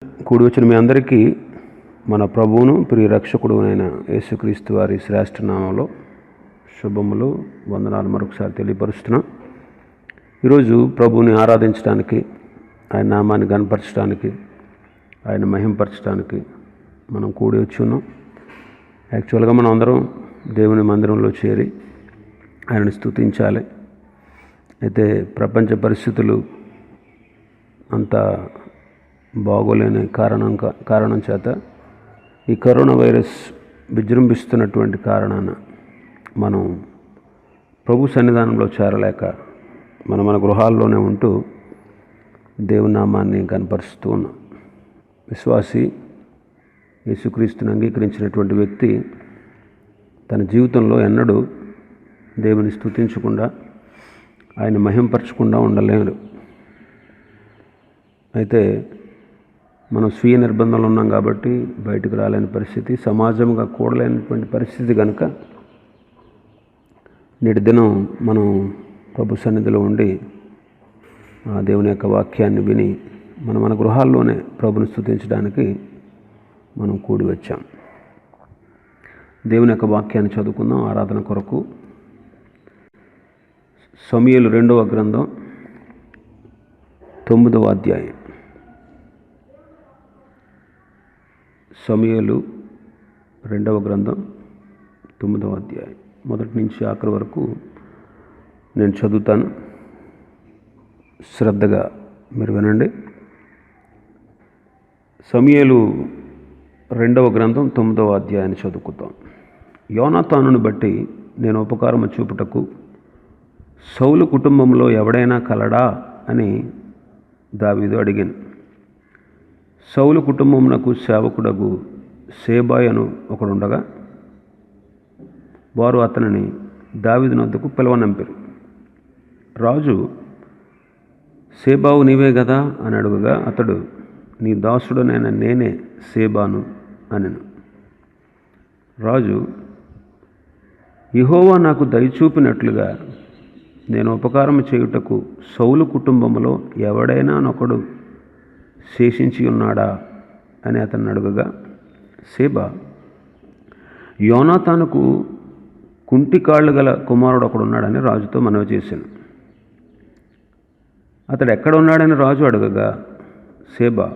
కూడి వచ్చిన మీ అందరికీ మన ప్రభువును ప్రియ రక్షకుడునైన యేసుక్రీస్తు వారి శ్రేష్ఠ నామంలో శుభములు, వందనాలు మరొకసారి తెలియపరుస్తున్నాం. ఈరోజు ప్రభువుని ఆరాధించడానికి, ఆయన నామాన్ని గణపరచడానికి, ఆయన మహింపరచడానికి మనం కూడి వచ్చి ఉన్నాం. యాక్చువల్గా మనం అందరం దేవుని మందిరంలో చేరి ఆయనను స్తుతించాలి. అయితే ప్రపంచ పరిస్థితులు అంత బాగోలేని కారణం చేత ఈ కరోనా వైరస్ విజృంభిస్తున్నటువంటి కారణాన మనం ప్రభు సన్నిధానంలో చేరలేక మన గృహాల్లోనే ఉంటూ దేవుని నామాన్ని కనపరుస్తూ ఉన్నాం. విశ్వాసి, యేసుక్రీస్తుని అంగీకరించినటువంటి వ్యక్తి తన జీవితంలో ఎన్నడూ దేవుని స్తుతించకుండా, ఆయన మహింపరచకుండా ఉండలేడు. అయితే మనం స్వీయ నిర్బంధంలో ఉన్నాం కాబట్టి బయటకు రాలేని పరిస్థితి, సమాజంగా కూడలేనటువంటి పరిస్థితి కనుక నేటి దినం మనం ప్రభు సన్నిధిలో ఉండి ఆ దేవుని యొక్క వాక్యాన్ని విని మన గృహాల్లోనే ప్రభుని స్తుతించడానికి మనం కూడి వచ్చాం. దేవుని యొక్క వాక్యాన్ని చదువుకుందాం ఆరాధన కొరకు. సమూయేలు 2వ గ్రంథం 9వ అధ్యాయం. సమూయేలు 2వ గ్రంథం 9వ అధ్యాయం మొదటి నుంచి ఆఖరి వరకు నేను చదువుతాను. శ్రద్ధగా మీరు వినండి. సమూయేలు 2వ గ్రంథం 9వ అధ్యాయాన్ని చదువుకుందాం. యోనాతానును బట్టి నేను ఉపకారము చూపుటకు సౌలు కుటుంబంలో ఎవడైనా కలడా అని దావీదు అడిగాను. సౌలు కుటుంబమునకు సేవకుడగు సేబాయి అను ఒకడుండగా వారు అతనిని దావీదు నొద్దకు పిలవనంపారు. రాజు, సేబావు నీవే కదా అని అడుగగా అతడు, నీ దాసుడనైన నేనే సేబాను అనెను. రాజు, యెహోవా నాకు దయచూపినట్లుగా నేను ఉపకారం చేయుటకు సౌలు కుటుంబంలో ఎవడైనా నొకడు శేషించి ఉన్నాడా అని అతన్ని అడుగగా సేబా, యోనాతానుకు కుంటి కాళ్ళు గల కుమారుడు ఒకడున్నాడని రాజుతో మనవి చేశాను. అతడు ఎక్కడ ఉన్నాడని రాజు అడగగా సేబా,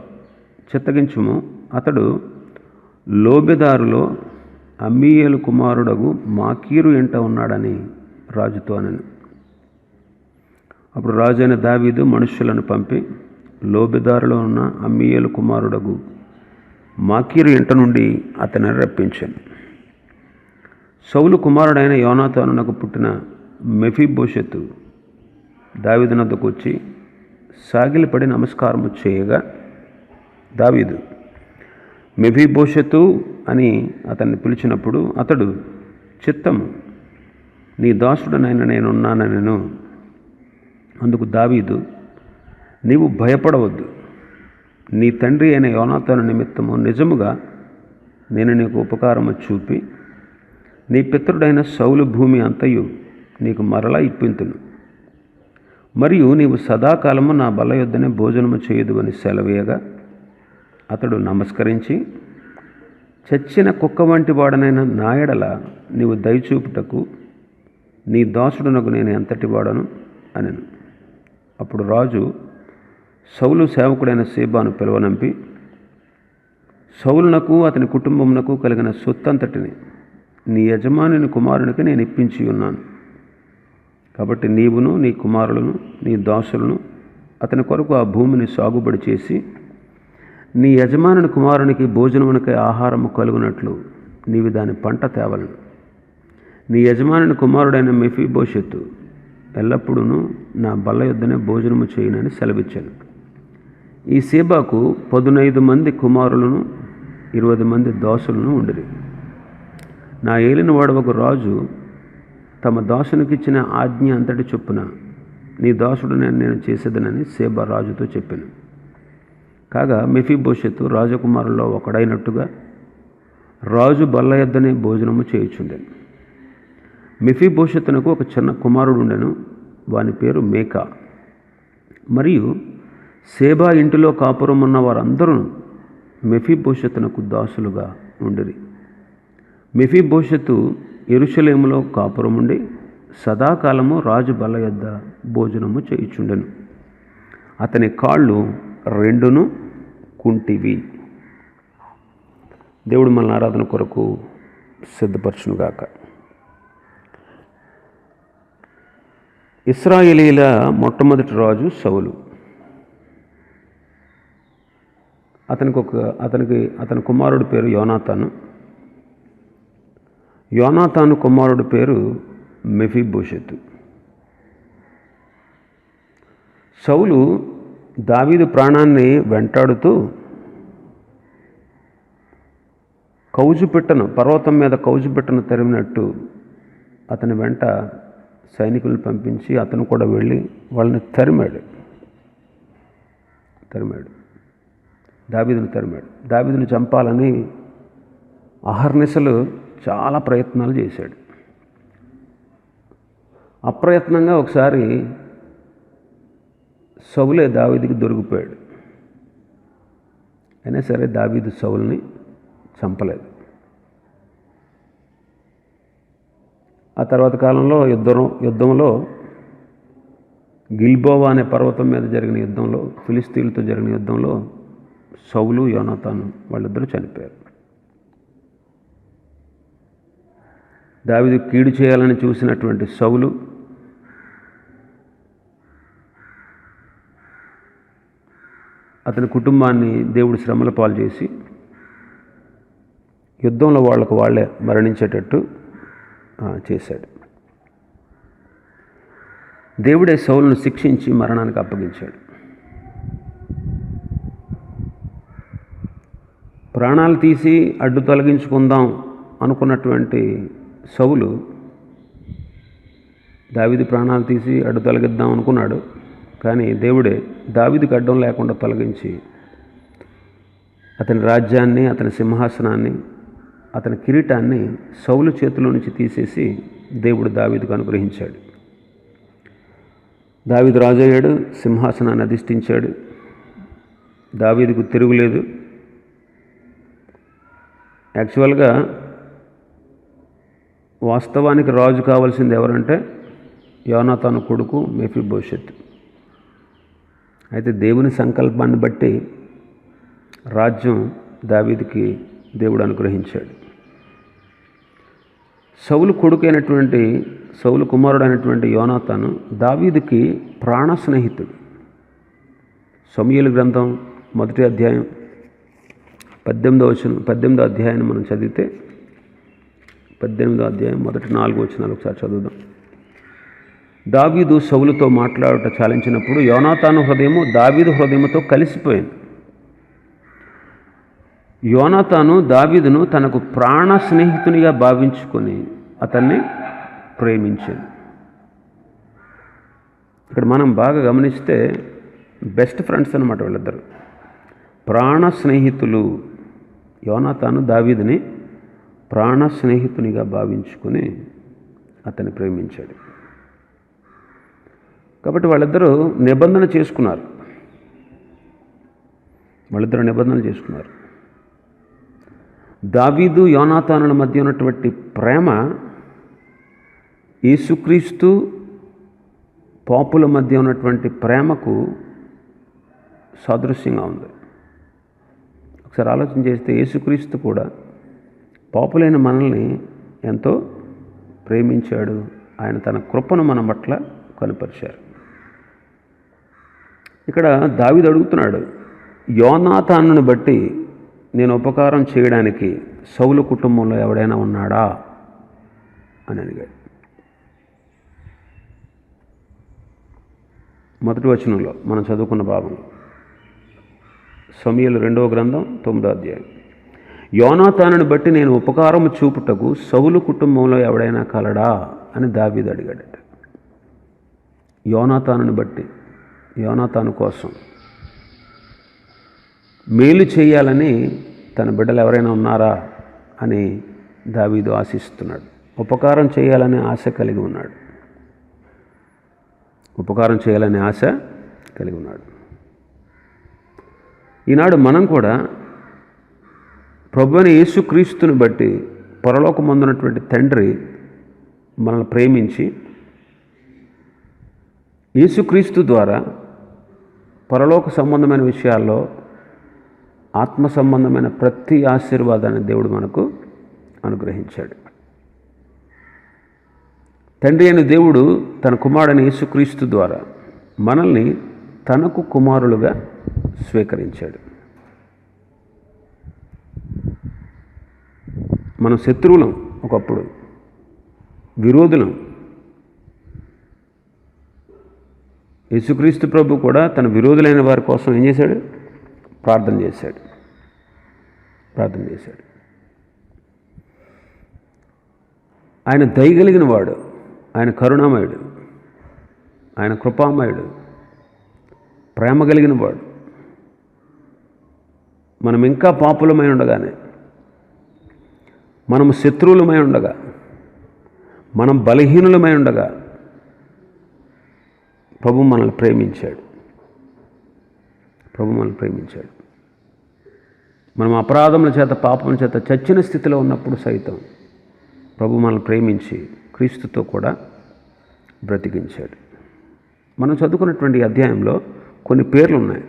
చిత్తగించుము, అతడు లోబెదారులో అమ్మీయేలు కుమారుడగు మాకీరు ఇంట ఉన్నాడని రాజుతో అనెను. అప్పుడు రాజు అయిన దావీదు మనుష్యులను పంపి లోబెదారులో ఉన్న అమ్మీయేలు కుమారుడగు మాకీరు ఇంట నుండి అతనిని రప్పించాను. సౌలు కుమారుడైన యోనాతానునకు పుట్టిన మెఫీబోషెతు దావీదు నద్దకు వచ్చి సాగిలపడి నమస్కారము చేయగా దావీదు మెఫీబోషెతు అని అతన్ని పిలిచినప్పుడు అతడు, చిత్తము, నీ దాసుడనైన నేనున్నానెను. అందుకు దావీదు, నీవు భయపడవద్దు. నీ తండ్రి అయిన యోనాతాను నిమిత్తము నిజముగా నేను నీకు ఉపకారము చూపి నీ పితరుడైన సౌలు భూమి అంతయు నీకు మరలా ఇప్పింతును. మరియు నీవు సదాకాలము నా బల్ల యొద్దనే భోజనము చేయదు అని సెలవేయగా అతడు నమస్కరించి, చచ్చిన కుక్క వంటి వాడనైన నా ఎడల నీవు దయచూపుటకు నీ దాసుడునకు నేను ఎంతటి వాడను అనెను. అప్పుడు రాజు సౌలు సేవకుడైన సేబాను పిలువనంపి, సౌలునకు అతని కుటుంబమునకు కలిగిన సొత్తంతటిని నీ యజమానుని కుమారునికి నేను ఇప్పించి ఉన్నాను. కాబట్టి నీవును నీ కుమారులను నీ దాసులను అతని కొరకు ఆ భూమిని సాగుబడి చేసి నీ యజమానుని కుమారునికి భోజనమునకై ఆహారము కలుగునట్లు నీవు దాని పంట తేవలను. నీ యజమానుని కుమారుడైన మెఫీబోషెతు ఎల్లప్పుడూ నా బల్ల యొద్దనే భోజనము చేయనని సెలవిచ్చాను. ఈ సేబాకు 15 మంది కుమారులను 20 మంది దాసులను ఉండిరి. నా ఏలిన వాడవకు రాజు తమ దాసునికిచ్చిన ఆజ్ఞ అంతటి చొప్పున నీ దాసుడు నేను చేసేదనని సేబా రాజుతో చెప్పాను. కాగా మెఫీబోషెతు రాజకుమారుల్లో ఒకడైనట్టుగా రాజు బల్ల యొద్దనే భోజనము చేయుచుండెను. మెఫీబోషెతునకు ఒక చిన్న కుమారుడు ఉండెను, వాని పేరు మేకా. మరియు సేబా ఇంటిలో కాపురం ఉన్న వారందరూ మెఫీబోషెతునకు దాసులుగా ఉండిరి. మెఫీబోషెతు యెరూషలేములో కాపురముండి సదాకాలము రాజు బల్ల యొద్ద భోజనము చేయుచుండెను. అతని కాళ్ళు రెండును కుంటివి. దేవుడు మన ఆరాధన కొరకు సిద్ధపరచునుగాక. ఇశ్రాయేలీల మొట్టమొదటి రాజు సౌలు. అతని కుమారుడి పేరు యోనాతాను. యోనాతాను కుమారుడి పేరు మెఫీబోషెతు. సౌలు దావీదు ప్రాణాన్ని వెంటాడుతూ పర్వతం మీద కౌజుపిట్టను తరిమినట్టు అతని వెంట సైనికులను పంపించి అతను కూడా వెళ్ళి వాళ్ళని తరిమాడు. దావీదును చంపాలని అహర్నిశలు చాలా ప్రయత్నాలు చేశాడు. అప్రయత్నంగా ఒకసారి సౌలే దావీదుకి దొరికిపోయాడు. అయినా సరే దావీదు సౌలుని చంపలేదు. ఆ తర్వాత కాలంలో యుద్ధంలో గిల్బోవా అనే పర్వతం మీద జరిగిన యుద్ధంలో, ఫిలిస్తీన్లతో జరిగిన యుద్ధంలో సౌలు యోనాతాను వాళ్ళిద్దరూ చనిపోయారు. దావీదు కీడు చేయాలని చూసినటువంటి సౌలు అతని కుటుంబాన్ని దేవుడు శ్రమల పాలు చేసి యుద్ధంలో వాళ్ళే మరణించేటట్టు చేశాడు. దేవుడే సౌలును శిక్షించి మరణానికి అప్పగించాడు. ప్రాణాలు తీసి అడ్డు తొలగించుకుందాం అనుకున్నటువంటి సౌలు దావీదు ప్రాణాలు తీసి అడ్డు తొలగిద్దాం అనుకున్నాడు. కానీ దేవుడే దావీదుకి అడ్డం లేకుండా తొలగించి అతని రాజ్యాన్ని, అతని సింహాసనాన్ని, అతని కిరీటాన్ని సౌలు చేతిలో నుంచి తీసేసి దేవుడు దావీదుకు అనుగ్రహించాడు. దావీదు రాజయ్యాడు, సింహాసనాన్ని అధిష్ఠించాడు. దావీదుకు తిరుగులేదు. యాక్చువల్గా వాస్తవానికి రాజు కావాల్సింది ఎవరంటే యోనాతాను కొడుకు మెఫీబోషెతు. అయితే దేవుని సంకల్పాన్ని బట్టి రాజ్యం దావీదుకి దేవుడు అనుగ్రహించాడు. సౌలు కుమారుడైనటువంటి యోనాతాను దావీదుకి ప్రాణ స్నేహితుడు. సమూయేలు గ్రంథం 1వ అధ్యాయం 18వ అధ్యాయాన్ని మనం చదివితే 18వ అధ్యాయం మొదటి 4 వచనాలు ఒకసారి చదువుదాం. దావీదు సౌలుతో మాట్లాడుట చాలించినప్పుడు యోనాతాను హృదయము దావీదు హృదయముతో కలిసిపోయింది. యోనాతాను దావీదును తనకు ప్రాణ స్నేహితునిగా భావించుకొని అతన్ని ప్రేమించాడు. ఇక్కడ మనం బాగా గమనిస్తే బెస్ట్ ఫ్రెండ్స్ అన్నమాట వీళ్ళిద్దరు, ప్రాణ స్నేహితులు. యోనాతాను దావీదుని ప్రాణ స్నేహితునిగా భావించుకొని అతన్ని ప్రేమించాడు. కాబట్టి వాళ్ళిద్దరూ నిబంధన చేసుకున్నారు. దావీదు యోనాతానుల మధ్య ఉన్నటువంటి ప్రేమ యేసుక్రీస్తు పాపుల మధ్య ఉన్నటువంటి ప్రేమకు సాదృశ్యంగా ఉంది. ఒకసారి ఆలోచన చేస్తే యేసుక్రీస్తు కూడా పాపులైన మనల్ని ఎంతో ప్రేమించాడు. ఆయన తన కృపను మన పట్ల కనుపరిచారు. ఇక్కడ దావీదు అడుగుతున్నాడు, యోనాతానును బట్టి నేను ఉపకారం చేయడానికి సౌలు కుటుంబంలో ఎవడైనా ఉన్నాడా అని అడిగాడు. మొదటి వచనంలో మనం చదువుకున్న భాగంలో సమూయేలు 2వ గ్రంథం 9వ అధ్యాయం, యోనాతానుని బట్టి నేను ఉపకారము చూపుటకు సౌలు కుటుంబంలో ఎవడైనా కలడా అని దావీదు అడిగాడట. యోనాతానుని బట్టి, యోనాతాను కోసం మేలు చేయాలని తన బిడ్డలు ఎవరైనా ఉన్నారా అని దావీదు ఆశిస్తున్నాడు. ఉపకారం చేయాలనే ఆశ కలిగి ఉన్నాడు. ఈనాడు మనం కూడా ప్రభువైన యేసుక్రీస్తుని బట్టి పరలోకమందున్నటువంటి తండ్రి మనల్ని ప్రేమించి యేసుక్రీస్తు ద్వారా పరలోక సంబంధమైన విషయాల్లో ఆత్మ సంబంధమైన ప్రతి ఆశీర్వాదాన్ని దేవుడు మనకు అనుగ్రహించాడు. తండ్రి అయిన దేవుడు తన కుమారుడైన యేసుక్రీస్తు ద్వారా మనల్ని తనకు కుమారులుగా స్వీకరించాడు. మనం శత్రువులం, ఒకప్పుడు విరోధులం. యేసుక్రీస్తు ప్రభు కూడా తన విరోధులైన వారి కోసం ఏం చేశాడు? ప్రార్థన చేశాడు. ఆయన దయగలిగిన వాడు, ఆయన కరుణామయుడు, ఆయన కృపామయుడు, ప్రేమ కలిగిన వాడు. మనం ఇంకా పాపులమై ఉండగానే, మనము శత్రువులమై ఉండగా, మనం బలహీనులమై ఉండగా ప్రభు మనల్ని ప్రేమించాడు. మనం అపరాధముల చేత, పాపముల చేత చచ్చిన స్థితిలో ఉన్నప్పుడు సైతం ప్రభు మనల్ని ప్రేమించి క్రీస్తుతో కూడా బ్రతికించాడు. మనం చదువుకున్నటువంటి అధ్యాయంలో కొన్ని పేర్లు ఉన్నాయి.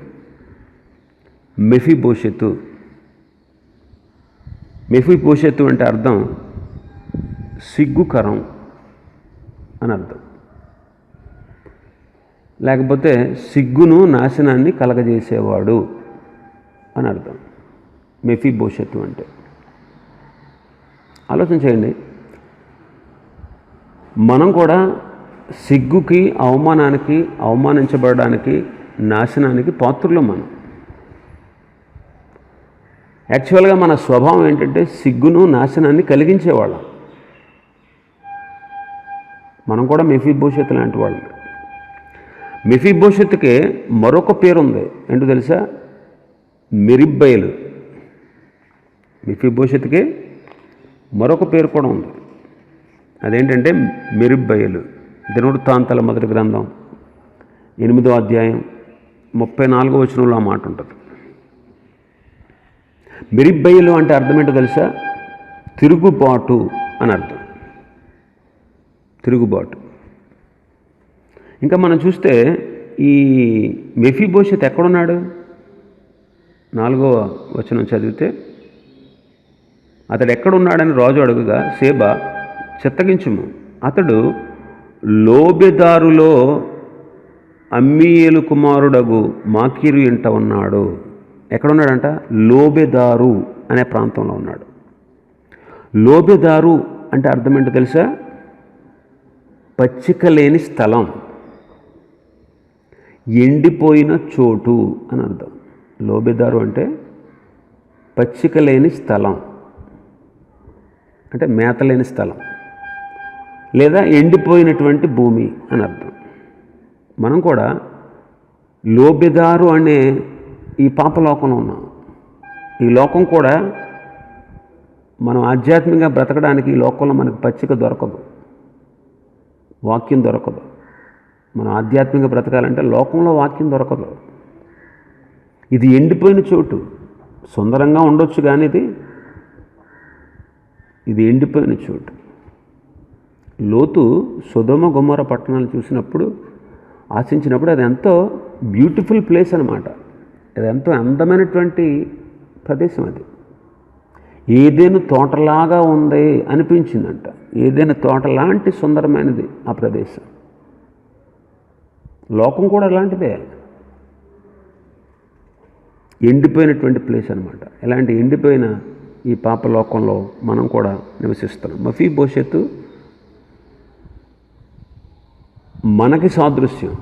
మెఫీబోషెతు అంటే అర్థం సిగ్గుకరం అని అర్థం, లేకపోతే సిగ్గును నాశనాన్ని కలగజేసేవాడు అని అర్థం. మెఫీబోషెతు అంటే ఆలోచన చేయండి. మనం కూడా సిగ్గుకి, అవమానానికి, అవమానించబడడానికి, నాశనానికి పాత్రులం. మనం యాక్చువల్గా మన స్వభావం ఏంటంటే సిగ్గును, నాశనాన్ని కలిగించేవాళ్ళం. మనం కూడా మెఫీబోషెతు లాంటి వాళ్ళం. మెఫీబోషెతుకే మరొక పేరుంది, ఏంటో తెలుసా? మెరిబ్బయలు. మెఫీబోషెతుకే మరొక పేరు కూడా ఉంది, అదేంటంటే మెరిబ్బయలు. దినవృత్తాంతాల మొదటి గ్రంథం 8వ అధ్యాయం 34వ వచనంలో ఆ మాట ఉంటుంది. మెరిబ్బయలు అంటే అర్థం ఏంటో తెలుసా? తిరుగుబాటు అని అర్థం. తిరుగుబాటు. ఇంకా మనం చూస్తే ఈ మెఫీబోషెతు ఎక్కడున్నాడు? 4వ వచనం చదివితే, అతడు ఎక్కడున్నాడని రాజు అడుగుగా, సేబా చిత్తగించుము, అతడు లోబెదారులో అమ్మీయేలు కుమారుడగు మాకీరు ఇంట ఉన్నాడు. ఎక్కడున్నాడంట? లోబెదారు అనే ప్రాంతంలో ఉన్నాడు. లోబెదారు అంటే అర్థం ఏంటో తెలుసా? పచ్చిక లేని స్థలం, ఎండిపోయిన చోటు అని అర్థం. లోబెదారు అంటే పచ్చిక లేని స్థలం, అంటే మేత లేని స్థలం, లేదా ఎండిపోయినటువంటి భూమి అని అర్థం. మనం కూడా లోబెదారు అనే ఈ పాపలోకంలో ఉన్నాం. ఈ లోకం కూడా మనం ఆధ్యాత్మికంగా బ్రతకడానికి ఈ లోకంలో మనకు పచ్చిక దొరకదు, వాక్యం దొరకదు. మనం ఆధ్యాత్మికంగా బ్రతకాలంటే లోకంలో వాక్యం దొరకదు. ఇది ఎండిపోయిన చోటు. సుందరంగా ఉండొచ్చు కానీ ఇది ఎండిపోయిన చోటు. లోతు సొదొమ గొమొర పట్టణాలు చూసినప్పుడు, ఆశించినప్పుడు అది ఎంతో బ్యూటిఫుల్ ప్లేస్ అన్నమాట. అది ఎంతో అందమైనటువంటి ప్రదేశం. అది ఏదైనా తోటలాగా ఉంది అనిపించిందంట. ఏదైనా తోట లాంటి సుందరమైనది ఆ ప్రదేశం. లోకం కూడా అలాంటిదే, ఎండిపోయినటువంటి ప్లేస్ అన్నమాట. ఇలాంటి ఎండిపోయిన ఈ పాపలోకంలో మనం కూడా నివసిస్తున్నాం. మెఫీబోషెతు మనకి సాదృశ్యం.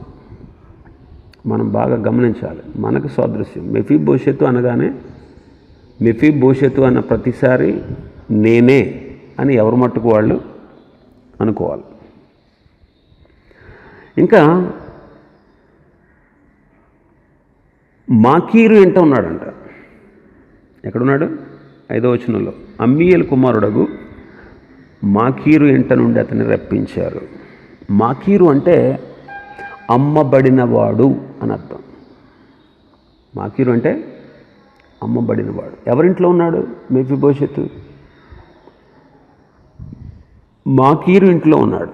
మనం బాగా గమనించాలి, మనకి సాదృశ్యం. మెఫీబోషెతు అనగానే, మెఫీబోషెతు అన్న ప్రతిసారి నేనే అని ఎవరి మట్టుకు వాళ్ళు అనుకోవాలి. ఇంకా మాకీరు ఇంట ఉన్నాడంట. ఎక్కడున్నాడు? 5వ వచనంలో, అమ్మీయేలు కుమారుడగు మాకీరు ఇంట నుండి అతన్ని రప్పించారు. మాకీరు అంటే అమ్మబడినవాడు అని అర్థం. మాకీరు అంటే అమ్మబడినవాడు. ఎవరింట్లో ఉన్నాడు మెఫీబోషెతు? మాకీరు ఇంట్లో ఉన్నాడు.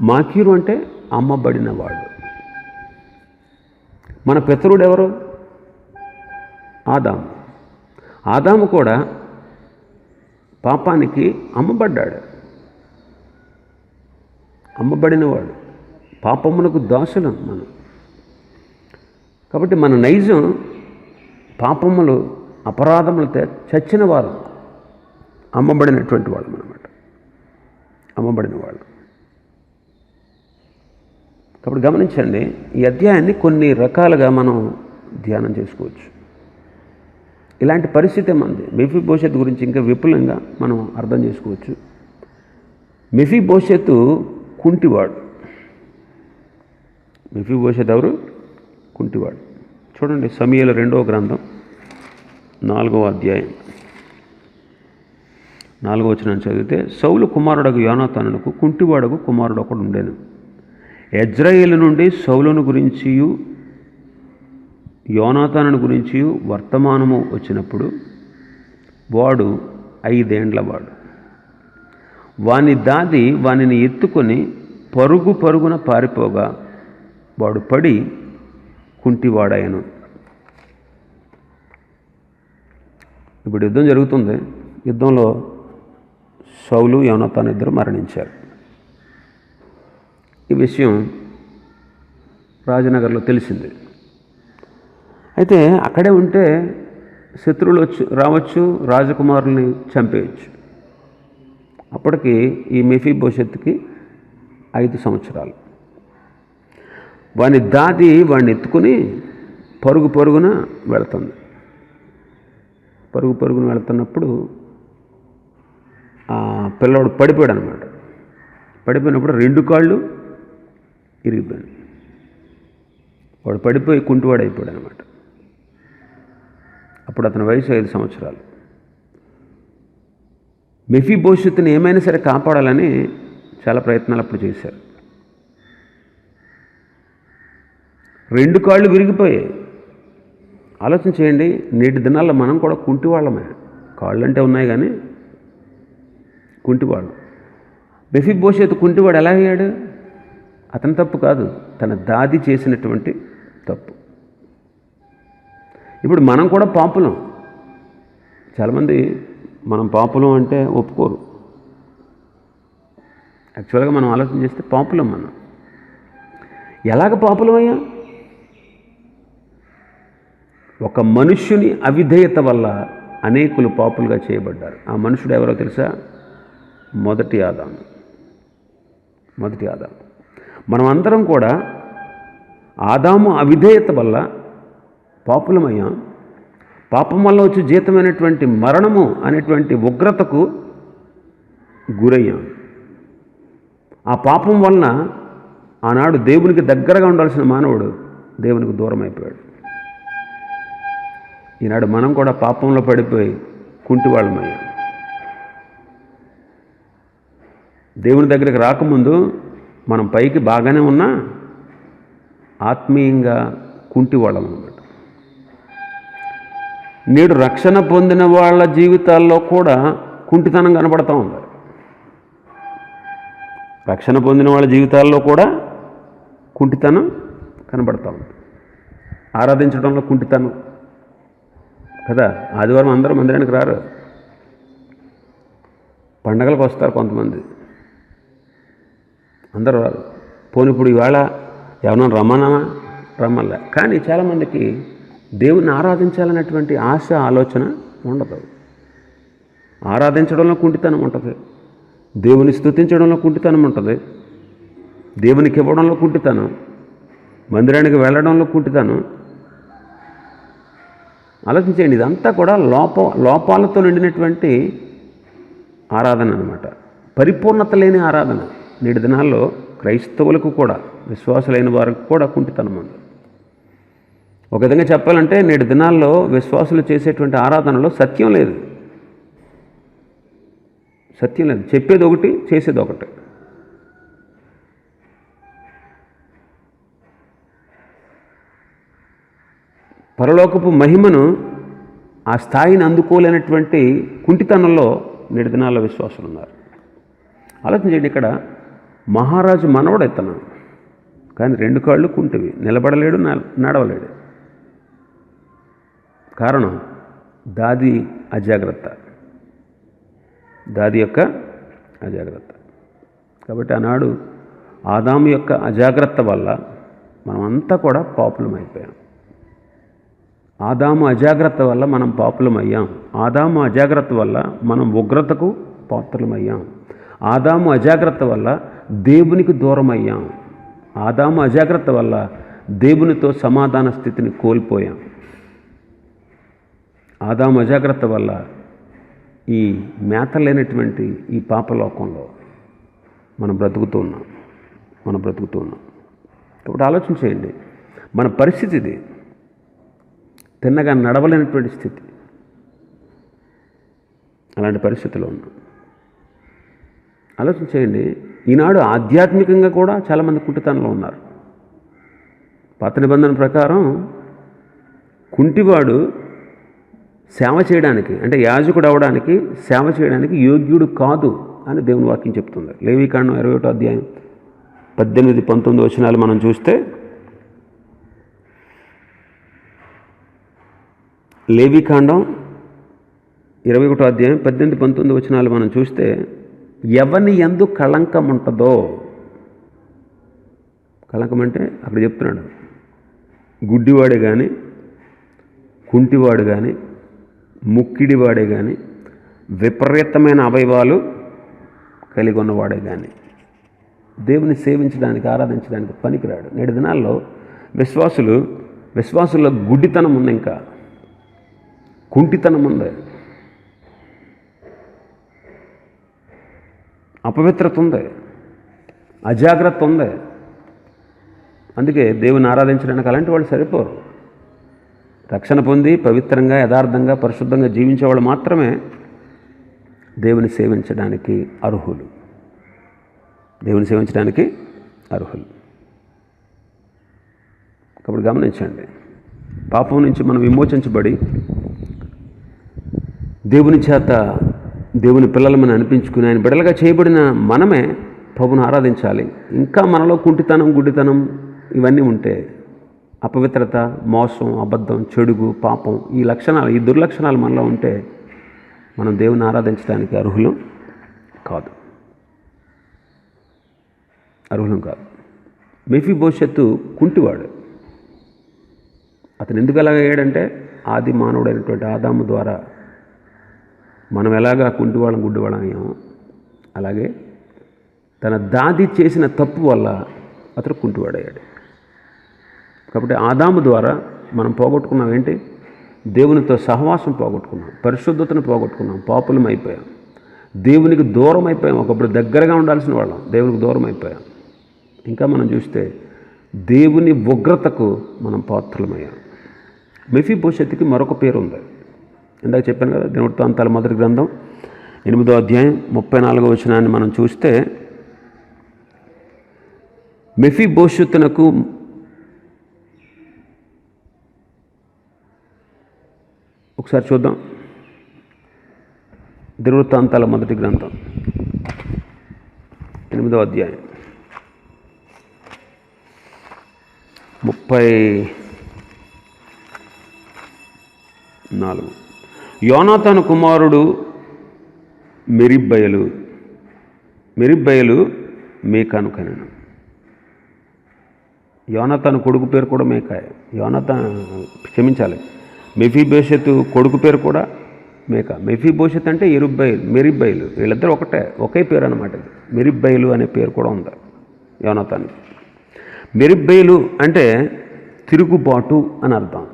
మాకీరు అంటే అమ్మబడినవాడు. మన పితరుడు ఎవరు? ఆదాము. ఆదాము కూడా పాపానికి అమ్మబడ్డాడు, అమ్మబడినవాడు. పాపమునకు దాసులం మనం. కాబట్టి మన నైజం పాపములు అపరాధములతో చచ్చిన వారు, అమ్మబడినటువంటి వాళ్ళం అన్నమాట, అమ్మబడిన వాళ్ళు. కాబట్టి గమనించండి, ఈ అధ్యాయాన్ని కొన్ని రకాలుగా మనం ధ్యానం చేసుకోవచ్చు. ఇలాంటి పరిస్థితి మనది. మెఫీబోషెతు గురించి ఇంకా విపులంగా మనం అర్థం చేసుకోవచ్చు. మెఫీబోషెతు కుంటివాడు. మెఫీబోషెతు ఎవరు? కుంటివాడు. చూడండి, సమూయేలు 2వ గ్రంథం 4వ అధ్యాయం 4వ వచనం చదివితే, సౌలు కుమారుడగు యోనాతానునకు కుంటివాడగు కుమారుడు ఒకడు ఉండెను. యెజ్రెయేలు నుండి సౌలును గురించియు యోనాతాను గురించి వర్తమానము వచ్చినప్పుడు వాడు 5 ఏండ్లవాడు. వాని దాది వానిని ఎత్తుకొని పరుగున పారిపోగా వాడు పడి కుంటివాడాయను. ఇప్పుడు యుద్ధం జరుగుతుంది. యుద్ధంలో సౌలు యోనాతాను ఇద్దరు మరణించారు. ఈ విషయం రాజనగర్లో తెలిసింది. అయితే అక్కడే ఉంటే శత్రువులు రావచ్చు, రాజకుమారుల్ని చంపేయచ్చు. అప్పటికి ఈ మెఫీబోషెతుకి 5 సంవత్సరాలు. వాని దాది వాడిని ఎత్తుకుని పరుగున వెళుతుంది. పరుగున వెళుతున్నప్పుడు ఆ పిల్లవాడు పడిపోయాడు అనమాట. పడిపోయినప్పుడు 2 కాళ్ళు ఇరిగిపోయాడు. వాడు పడిపోయి కుంటివాడు అయిపోయాడు అనమాట. అప్పుడు అతని వయసు 5 సంవత్సరాలు. మెఫీబోషెతుని ఏమైనా సరే కాపాడాలని చాలా ప్రయత్నాలు అప్పుడు చేశారు. 2 కాళ్ళు విరిగిపోయాయి. ఆలోచన చేయండి, నేటి దినాల్లో మనం కూడా కుంటివాళ్ళమే. కాళ్ళు అంటే ఉన్నాయి కానీ కుంటివాళ్ళు. మెఫీబోషెతు కుంటివాడు ఎలా అయ్యాడు? అతని తప్పు కాదు, తన దాది చేసినటువంటి తప్పు. ఇప్పుడు మనం కూడా పాపులం. చాలామంది మనం పాపులం అంటే ఒప్పుకోరు. యాక్చువల్గా మనం ఆలోచన చేస్తే పాపులం మనం. ఎలాగ పాపులమయ్యా? ఒక మనుష్యుని అవిధేయత వల్ల అనేకులు పాపులుగా చేయబడ్డారు. ఆ మనుషుడు ఎవరో తెలుసా? మొదటి ఆదాము. మనం అందరం కూడా ఆదాము అవిధేయత వల్ల పాపులమయ్యాం. పాపం వల్ల వచ్చి జీతమైనటువంటి మరణము అనేటువంటి ఉగ్రతకు గురయ్యాం. ఆ పాపం వలన ఆనాడు దేవునికి దగ్గరగా ఉండాల్సిన మానవుడు దేవునికి దూరం అయిపోయాడు. ఈనాడు మనం కూడా పాపంలో పడిపోయి కుంటివాళ్ళమయ్యాం. దేవుని దగ్గరికి రాకముందు మనం పైకి బాగానే ఉన్నా ఆత్మీయంగా కుంటివాళ్ళం అన్నమాట. నేడు రక్షణ పొందిన వాళ్ళ జీవితాల్లో కూడా కుంటితనం కనబడతా ఉంది. రక్షణ పొందిన వాళ్ళ జీవితాల్లో కూడా కుంటితనం కనబడతా ఉంది. ఆరాధించడంలో కుంటితనం కదా. ఆదివారం అందరూ మందిరానికి రారు, పండగలకు వస్తారు కొంతమంది, అందరూ రారు. పోనీ ఇప్పుడు ఈవేళ ఎవరైనా రమ్మల్లా. కానీ చాలామందికి దేవుని ఆరాధించాలన్నటువంటి ఆశ ఆలోచన ఉండదు. ఆరాధించడంలో కుంటితనం ఉంటుంది, దేవుని స్తుతించడంలో కుంటితనం ఉంటుంది, దేవునికి ఇవ్వడంలో కుంటితనం, మందిరానికి వెళ్ళడంలో కుంటితనం. ఆలోచించండి, ఇదంతా కూడా లోపాలతో నిండినటువంటి ఆరాధన అన్నమాట. పరిపూర్ణత లేని ఆరాధన. నేటి దినాల్లో క్రైస్తవులకు కూడా, విశ్వాసులైన వారికి కూడా కుంటితనం ఉంది. ఒక విధంగా చెప్పాలంటే నేటి దినాల్లో విశ్వాసులు చేసేటువంటి ఆరాధనలో సత్యం లేదు. చెప్పేది ఒకటి, చేసేది ఒకటి. పరలోకపు మహిమను ఆ స్థాయిని అందుకోలేనటువంటి కుంటితనంలో నేటి దినాల్లో విశ్వాసులు ఉన్నారు. ఆలోచించండి, ఇక్కడ మహారాజు మనవడు ఇతను, కానీ 2 కాళ్ళు కుంటివి, నిలబడలేడు, నడవలేడు. కారణం దాది అజాగ్రత్త, దాది యొక్క అజాగ్రత్త. కాబట్టి ఆనాడు ఆదాము యొక్క అజాగ్రత్త వల్ల మనమంతా కూడా పాపులమైపోయాం. ఆదాము అజాగ్రత్త వల్ల మనం పాపులమయ్యాం. ఆదాము అజాగ్రత్త వల్ల మనం ఉగ్రతకు పాత్రలమయ్యాం. ఆదాము అజాగ్రత్త వల్ల దేవునికి దూరం అయ్యాం. ఆదాము అజాగ్రత్త వల్ల దేవునితో సమాధాన స్థితిని కోల్పోయాం. ఆదాము అజాగ్రత్త వల్ల ఈ మేత లేనటువంటి ఈ పాపలోకంలో మనం బ్రతుకుతూ ఉన్నాం. కాబట్టి ఆలోచన చేయండి, మన పరిస్థితి ఇది. తిన్నగా నడవలేనటువంటి స్థితి. అలాంటి పరిస్థితిలో ఉన్నాం. ఆలోచన చేయండి, ఈనాడు ఆధ్యాత్మికంగా కూడా చాలామంది కుంటితనంలో ఉన్నారు. పాత నిబంధన ప్రకారం కుంటివాడు సేవ చేయడానికి, అంటే యాజకుడు అవడానికి, సేవ చేయడానికి యోగ్యుడు కాదు అని దేవుని వాక్యం చెప్తుంది. లేవీకాండం 21వ అధ్యాయం 18-19 వచనాలు మనం చూస్తే, లేవీకాండం 21వ అధ్యాయం 18-19 వచనాలు మనం చూస్తే, ఎవని యందు కళంకం ఉంటుందో, కళంకం అంటే అక్కడ చెప్తున్నాడు, గుడ్డివాడే కానీ, కుంటివాడు కానీ, ముక్కిడివాడే కానీ, విపరీతమైన అవయవాలు కలిగి ఉన్నవాడే కానీ దేవుని సేవించడానికి, ఆరాధించడానికి పనికిరాడు. నేటి దినాల్లో విశ్వాసుల్లో గుడ్డితనం ఉంది, ఇంకా కుంటితనం ఉంది, అపవిత్రత ఉంది, అజాగ్రత్త ఉంది. అందుకే దేవుని ఆరాధించడానికి అలాంటి వాళ్ళు సరిపోరు. రక్షణ పొంది పవిత్రంగా, యథార్థంగా, పరిశుద్ధంగా జీవించేవాళ్ళు మాత్రమే దేవుని సేవించడానికి అర్హులు. కాబట్టి గమనించండి, పాపం నుంచి మనం విమోచించబడి దేవుని చేత దేవుని పిల్లలమని అనిపించుకుని ఆయన బిడ్డలుగా చేయబడిన మనమే ప్రభువును ఆరాధించాలి. ఇంకా మనలో కుంటితనం, గుడ్డితనం ఇవన్నీ ఉంటే, అపవిత్రత, మోసం, అబద్ధం, చెడుగు, పాపం, ఈ దుర్లక్షణాలు మనలో ఉంటే మనం దేవుని ఆరాధించడానికి అర్హులం కాదు. మెఫీబోషెతు కుంటివాడు. అతను ఎందుకు అలాగ అయ్యాడంటే, ఆది మానవుడైనటువంటి ఆదాము ద్వారా మనం ఎలాగా కుంటివాళ్ళం, గుడ్డివాళ్ళం అయ్యామో, అలాగే తన దాది చేసిన తప్పు వల్ల అతను కుంటివాడయ్యాడు. కాబట్టి ఆదాము ద్వారా మనం పోగొట్టుకున్నాం ఏంటి? దేవునితో సహవాసం పోగొట్టుకున్నాం, పరిశుద్ధతను పోగొట్టుకున్నాం, పాపులం అయిపోయాం, దేవునికి దూరం అయిపోయాం. ఒకప్పుడు దగ్గరగా ఉండాల్సిన వాళ్ళం దేవునికి దూరం అయిపోయాం. ఇంకా మనం చూస్తే దేవుని ఉగ్రతకు మనం పాత్రలమయ్యాం. మెఫీబోషెతుకి మరొక పేరు ఉంది. ఇందాక చెప్పాను కదా, దినవృత్తాంతాల మొదటి గ్రంథం 8వ అధ్యాయం 34వ వచనాన్ని మనం చూస్తే, మెఫీబోషెతునకు ఒకసారి చూద్దాం. దినవృత్తాంతాల మొదటి గ్రంథం 8వ అధ్యాయం 34. యోనాతాను కుమారుడు మెరిబ్బయలు మేకాను కనెను. యోనాతాను కొడుకు పేరు కూడా మేకాయ. మెఫీబోషెతు కొడుకు పేరు కూడా మేక. మెఫీబోషెత్ అంటే మెరిబ్బయలు, వీళ్ళిద్దరూ ఒకే పేరు అనమాట. మెరిబ్బయలు అనే పేరు కూడా ఉంది యోనాతాను. మెరిబ్బయలు అంటే తిరుగుబాటు అని అర్థం.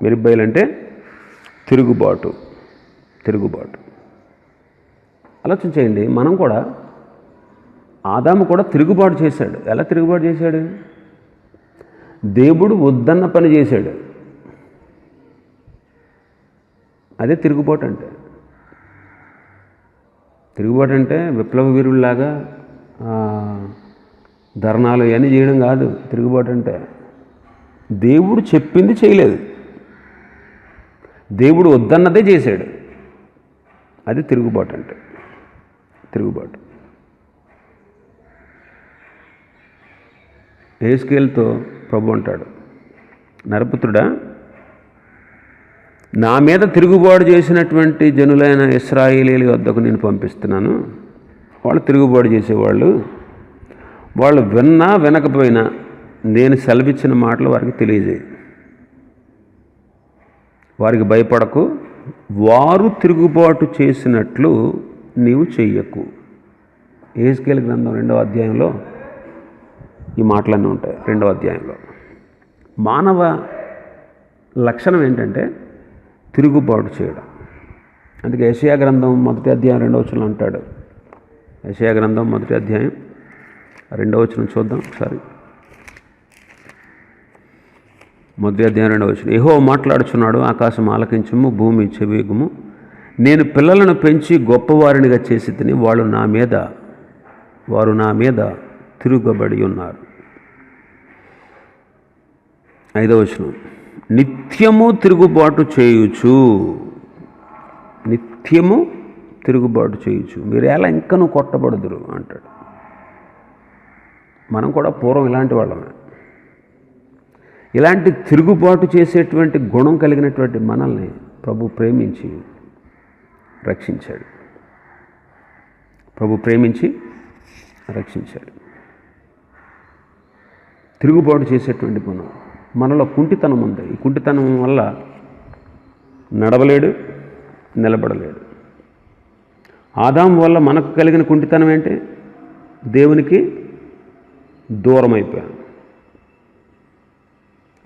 మెరిబ్బయలు అంటే తిరుగుబాటు. ఆలోచన చేయండి, మనం కూడా, ఆదాము కూడా తిరుగుబాటు చేశాడు. ఎలా తిరుగుబాటు చేశాడు? దేవుడు వద్దన్న పని చేశాడు. అదే తిరుగుబాటు అంటే. విప్లవ వీరుల్లాగా ధర్నాలు ఇవన్నీ చేయడం కాదు దేవుడు చెప్పింది చేయలేదు. దేవుడు వద్దన్నదే చేశాడు. అది తిరుగుబాటు అంటే. తిరుగుబాటు. యెహెజ్కేలుతో ప్రభు అంటాడు, నరపుత్రుడా, నా మీద తిరుగుబాటు చేసినటువంటి జనులైన ఇశ్రాయేలీయుల వద్దకు నేను పంపిస్తున్నాను. వాళ్ళు తిరుగుబాటు చేసేవాళ్ళు. వాళ్ళు విన్నా వినకపోయినా నేను సెలవిచ్చిన మాటలు వారికి తెలియజేయి. వారికి భయపడకు, వారు తిరుగుబాటు చేసినట్లు నీవు చెయ్యకు. యెహెజ్కేలు గ్రంథం 2వ అధ్యాయంలో ఈ మాటలన్నీ ఉంటాయి. 2వ అధ్యాయంలో మానవ లక్షణం ఏంటంటే తిరుగుబాటు చేయడం. అందుకే యెషయా గ్రంథం 1వ అధ్యాయం 2వ వచనంలో అంటాడు. యెషయా గ్రంథం 1వ అధ్యాయం 2వ వచనం చూద్దాం ఒకసారి. 1వ అధ్యాయం 2వ వచనం. యెహోవా మాట్లాడుచున్నాడు, ఆకాశం ఆలకించుము, భూమి చెవియగుము. నేను పిల్లలను పెంచి గొప్పవారినిగా చేసి తిని వారు నా మీద తిరుగుబడి ఉన్నారు. 5వ వచనం. నిత్యము తిరుగుబాటు చేయుచు, నిత్యము తిరుగుబాటు చేయుచు మీరు ఎలా ఇంకనూ కొట్టబడుదురు అంటాడు. మనం కూడా పూర్వం ఇలాంటి వాళ్ళమే. ఇలాంటి తిరుగుబాటు చేసేటువంటి గుణం కలిగినటువంటి మనల్ని ప్రభు ప్రేమించి రక్షించాడు. ప్రభు ప్రేమించి రక్షించాడు. తిరుగుబాటు చేసేటువంటి గుణం మనలో కుంటితనం ఉంది. ఈ కుంటితనం వల్ల నడవలేడు, నిలబడలేడు. ఆదాము వల్ల మనకు కలిగిన కుంటితనం ఏంటి? దేవునికి దూరం అయిపోయాం,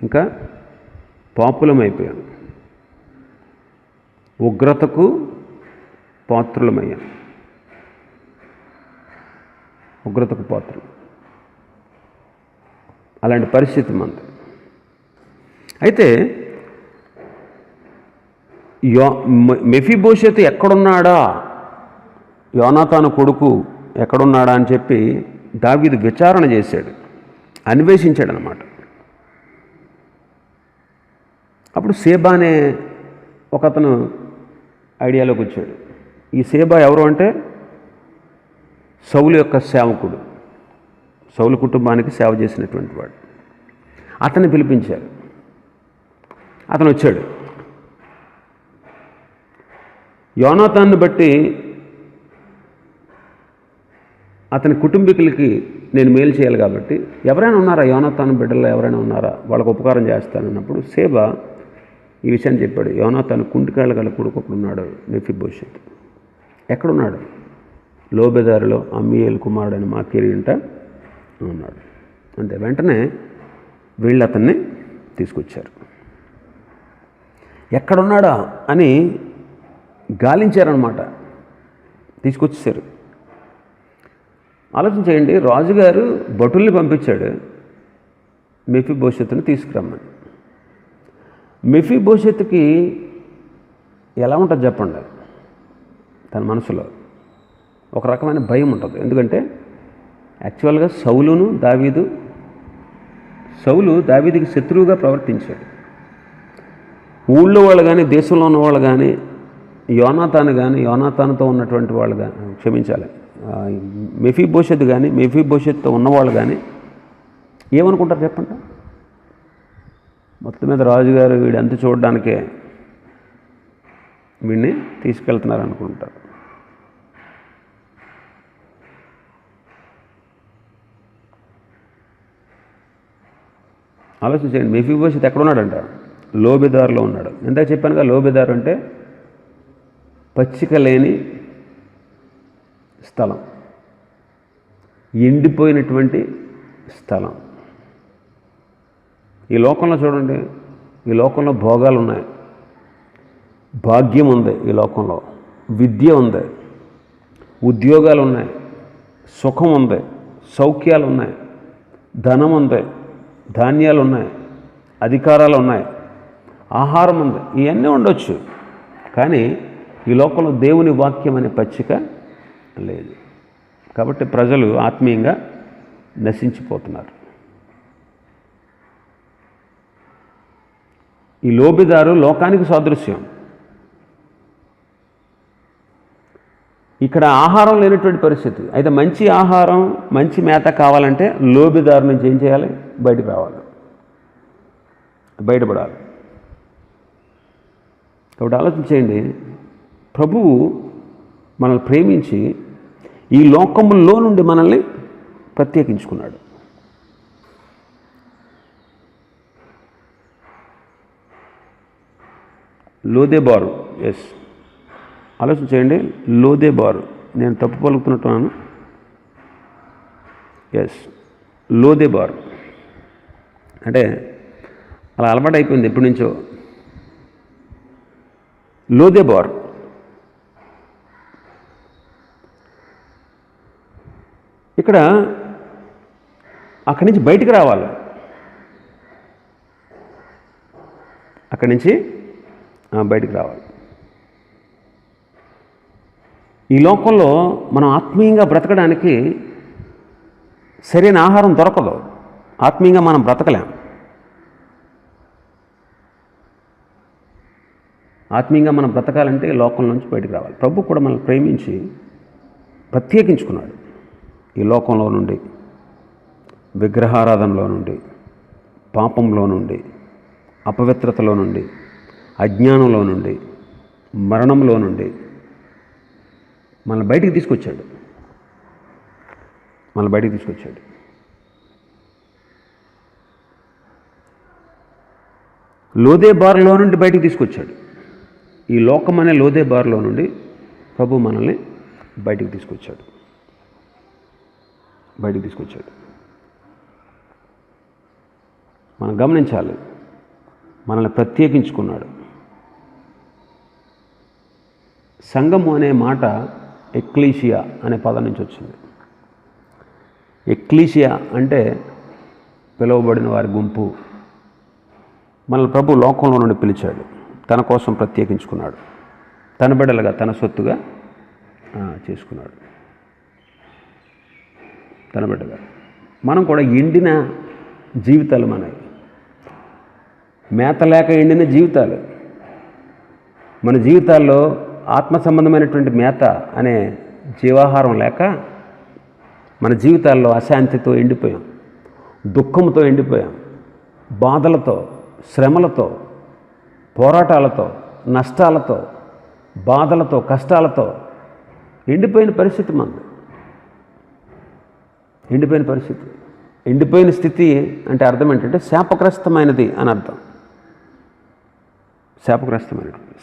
ఇంకా పాపులమైపోయాం, ఉగ్రతకు పాత్రులమయ్యాం. ఉగ్రతకు పాత్రులు. అలాంటి పరిస్థితి మనది. అయితే మెఫీబోషెతు ఎక్కడున్నాడా, యోనాతాను కొడుకు ఎక్కడున్నాడా అని చెప్పి దావీదు విచారణ చేశాడు, అన్వేషించాడు అన్నమాట. అప్పుడు సేబా అనే ఒకతను ఐడియాలోకి వచ్చాడు. ఈ సేబా ఎవరు అంటే సౌలు యొక్క సేవకుడు, సౌలు కుటుంబానికి సేవ చేసినటువంటి వాడు. అతన్ని పిలిపించారు. అతను వచ్చాడు. యోనాతాన్ని బట్టి అతని కుటుంబీకులకి నేను మేలు చేయాలి కాబట్టి ఎవరైనా ఉన్నారా, యోనాతాను బిడ్డల్లో ఎవరైనా ఉన్నారా, వాళ్ళకు ఉపకారం చేస్తానన్నప్పుడు సేబా ఈ విషయాన్ని చెప్పాడు. యోనాతాను కుంటికాళ్ళ గల కొడుకు ఒకడున్నాడు, మెఫీబోషెతు. ఎక్కడున్నాడు? లోబెదారులో అమ్మీయేలు కుమారుడైన మాకీరు ఇంట ఉన్నాడు. అంతే. వెంటనే వీళ్ళు అతన్ని తీసుకొచ్చారు. ఎక్కడున్నాడా అని గాలించారనమాట. తీసుకొచ్చేసారు. ఆలోచన చేయండి. రాజుగారు భటుల్ని పంపించాడు మెఫీబోషెతుని తీసుకురమ్మని. మెఫీబోషెతుకి ఎలా ఉంటుంది చెప్పండి? తన మనసులో ఒక రకమైన భయం ఉంటుంది. ఎందుకంటే యాక్చువల్గా సౌలు దావీదుకి శత్రువుగా ప్రవర్తించాడు. ఊళ్ళో వాళ్ళు కానీ, దేశంలో ఉన్నవాళ్ళు కానీ, యోనాతానుతో ఉన్నటువంటి వాళ్ళు కానీ, క్షమించాలి, మెఫీబోషెతు కానీ, మెఫీబోషెత్తో ఉన్నవాళ్ళు కానీ ఏమనుకుంటారు చెప్పండి? మొత్తం మీద రాజుగారు వీడు అంత చూడడానికే వీడిని తీసుకెళ్తున్నారు అనుకుంటారు. ఆలోచన చేయండి. మెఫీబోషెతు ఎక్కడున్నాడంట? లోబెదారులో ఉన్నాడు. ఇందాక చెప్పానుగా, లోబెదారు అంటే పచ్చిక లేని స్థలం, ఎండిపోయినటువంటి స్థలం. ఈ లోకంలో చూడండి, ఈ లోకంలో భోగాలు ఉన్నాయి, భాగ్యం ఉంది, ఈ లోకంలో విద్య ఉంది, ఉద్యోగాలు ఉన్నాయి, సుఖం ఉంది, సౌఖ్యాలు ఉన్నాయి, ధనం ఉంది, ధాన్యాలు ఉన్నాయి, అధికారాలు ఉన్నాయి, ఆహారం ఉంది. ఇవన్నీ ఉండొచ్చు. కానీ ఈ లోకంలో దేవుని వాక్యం అనే పచ్చిక లేదు. కాబట్టి ప్రజలు ఆత్మీయంగా నశించిపోతున్నారు. ఈ లోబిదారు లోకానికి సాదృశ్యం. ఇక్కడ ఆహారం లేనటువంటి పరిస్థితి. అయితే మంచి ఆహారం, మంచి మేత కావాలంటే లోబిదారు నుంచి ఏం చేయాలి? బయటకు రావాలి, బయటపడాలి. కాబట్టి ఆలోచించేయండి, ప్రభువు మనల్ని ప్రేమించి ఈ లోకములో నుండి మనల్ని ప్రత్యేకించుకున్నాడు. లోదెబారు, ఎస్, ఆలోచన చేయండి. లోదెబారు, నేను తప్పు పలుకుతున్నట్టున్నాను. ఎస్, లోదెబారు అంటే అలా అలవాటు అయిపోయింది ఎప్పటి నుంచో. లోదెబారు ఇక్కడ అక్కడి నుంచి బయటికి రావాలి. అక్కడి నుంచి బయటికి రావాలి. ఈ లోకంలో మనం ఆత్మీయంగా బ్రతకడానికి సరైన ఆహారం దొరకదు. ఆత్మీయంగా మనం బ్రతకలేం. ఆత్మీయంగా మనం బ్రతకాలంటే లోకం నుంచి బయటికి రావాలి. ప్రభు కూడా మనల్ని ప్రేమించి ప్రత్యేకించుకున్నాడు. ఈ లోకంలో నుండి, విగ్రహారాధనలో నుండి, పాపంలో నుండి, అపవిత్రతలో నుండి, అజ్ఞానంలో నుండి, మరణంలో నుండి మనల్ని బయటికి తీసుకొచ్చాడు. మనల్ని బయటికి తీసుకొచ్చాడు. లోదెబారులో నుండి బయటికి తీసుకొచ్చాడు. ఈ లోకం అనే లోదెబారులో నుండి ప్రభు మనల్ని బయటికి తీసుకొచ్చాడు. బయటికి తీసుకొచ్చాడు. మనం గమనించాలి, మనల్ని ప్రత్యేకించుకున్నాడు. సంఘము అనే మాట ఎక్లీషియా అనే పదం నుంచి వచ్చింది. ఎక్లీషియా అంటే పిలువబడిన వారి గుంపు. మనల్ని ప్రభు లోకంలో నుండి పిలిచాడు, తన కోసం ప్రత్యేకించుకున్నాడు, తన బిడ్డలుగా, తన సొత్తుగా చేసుకున్నాడు. తన బిడ్డగా మనం కూడా ఎండిన జీవితాలు మనవి, మేత లేక ఎండిన జీవితాలు. మన జీవితాల్లో ఆత్మ సంబంధమైనటువంటి మేత అనే జీవాహారం లేక మన జీవితాల్లో అశాంతితో ఎండిపోయాం, దుఃఖంతో ఎండిపోయాం, బాధలతో, శ్రమలతో, పోరాటాలతో, నష్టాలతో, బాధలతో, కష్టాలతో ఎండిపోయిన పరిస్థితి మనది. ఎండిపోయిన పరిస్థితి. ఎండిపోయిన స్థితి అంటే అర్థం ఏంటంటే శాపగ్రస్తమైనది అని అర్థం.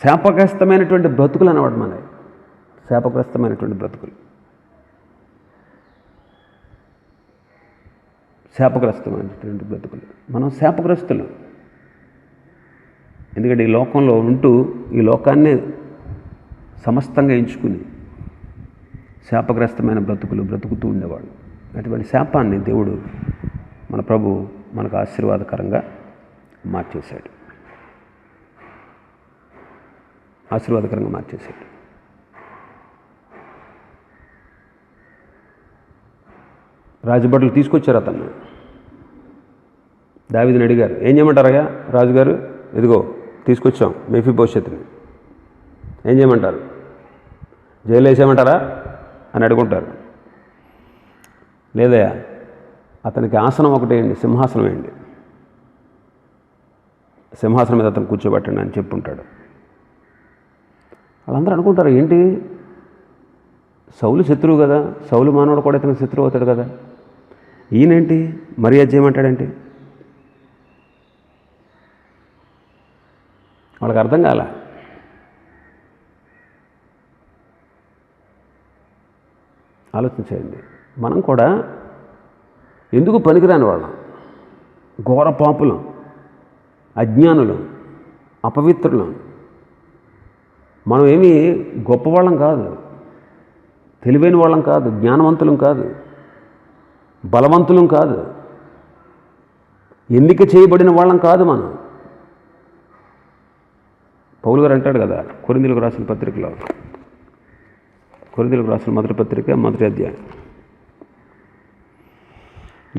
శాపగ్రస్తమైనటువంటి బ్రతుకులు అన్నమాట మనవి. శాపగ్రస్తమైనటువంటి బ్రతుకులు, శాపగ్రస్తమైనటువంటి బ్రతుకులు. మనం శాపగ్రస్తులు. ఎందుకంటే ఈ లోకంలో ఉంటూ ఈ లోకాన్నే సమస్తంగా ఎంచుకుని శాపగ్రస్తమైన బ్రతుకులు బ్రతుకుతూ ఉండేవాడు. అటువంటి శాపాన్ని దేవుడు, మన ప్రభు మనకు ఆశీర్వాదకరంగా మార్చేశాడు. ఆశీర్వాదకరంగా మార్చేశాడు. రాజభటులు తీసుకొచ్చారు అతన్ని. దావీదుని అడిగారు, ఏం చేయమంటారయ్యా రాజుగారు? ఇదిగో తీసుకొచ్చాం మెఫీబోషెతుని, ఏం చేయమంటారు? జైలు వేసేయమంటారా అని అడుగుంటారు. లేదయ్యా, అతనికి ఆసనం ఒకటి వేయండి, సింహాసనం వేయండి, సింహాసనం మీద అతను కూర్చోబెట్టండి అని చెప్పుంటాడు. వాళ్ళందరూ అనుకుంటారు, ఏంటి సౌలు శత్రువు కదా, సౌలు మానవుడు కూడా ఇతనికి శత్రువు అవుతాడు కదా, ఈయనేంటి మర్యాద చేయమంటాడేంటి? వాళ్ళకి అర్థం కాల. ఆలోచించేయండి. మనం కూడా ఎందుకు పనికిరాని వాళ్ళం, ఘోర పాపులం, అజ్ఞానులం, అపవిత్రులం. మనం ఏమీ గొప్పవాళ్ళం కాదు, తెలివైన వాళ్ళం కాదు, జ్ఞానవంతులం కాదు, బలవంతులం కాదు, ఎన్నిక చేయబడిన వాళ్ళం కాదు. మనం పౌలు గారు అంటాడు కదా కొరింథీయులకు రాసిన పత్రికలో, కొరింథీయులకు రాసిన మొదటి పత్రిక మొదటి అధ్యాయం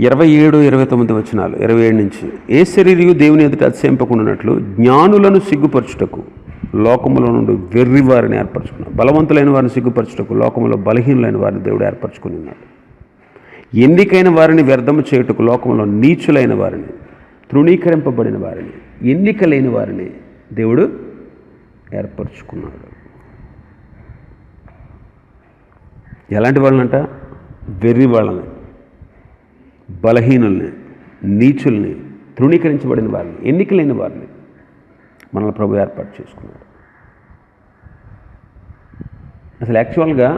27-29 వచనాలు, 27 నుంచి, ఏ శరీరియు దేవుని ఎదుట అతిశయింపకుండానట్లు జ్ఞానులను సిగ్గుపరచుటకు లోకములో నుండి వెర్రి వారిని ఏర్పరచుకున్నాడు. బలవంతులైన వారిని సిగ్గుపరచుటకు లోకములో బలహీనులైన వారిని దేవుడు ఏర్పరచుకుని ఉన్నాడు. ఎన్నికైన వారిని వ్యర్థము చేయుటకు లోకంలో నీచులైన వారిని, తృణీకరింపబడిన వారిని, ఎన్నిక లేని వారిని దేవుడు ఏర్పరచుకున్నాడు. ఎలాంటి వాళ్ళనంట? వెర్రి వాళ్ళని, బలహీనుల్ని, నీచుల్ని, తృణీకరించబడిన వారిని, ఎన్నిక లేని వారిని మనల్ని ప్రభు ఏర్పాటు చేసుకున్నాడు. అసలు యాక్చువల్గా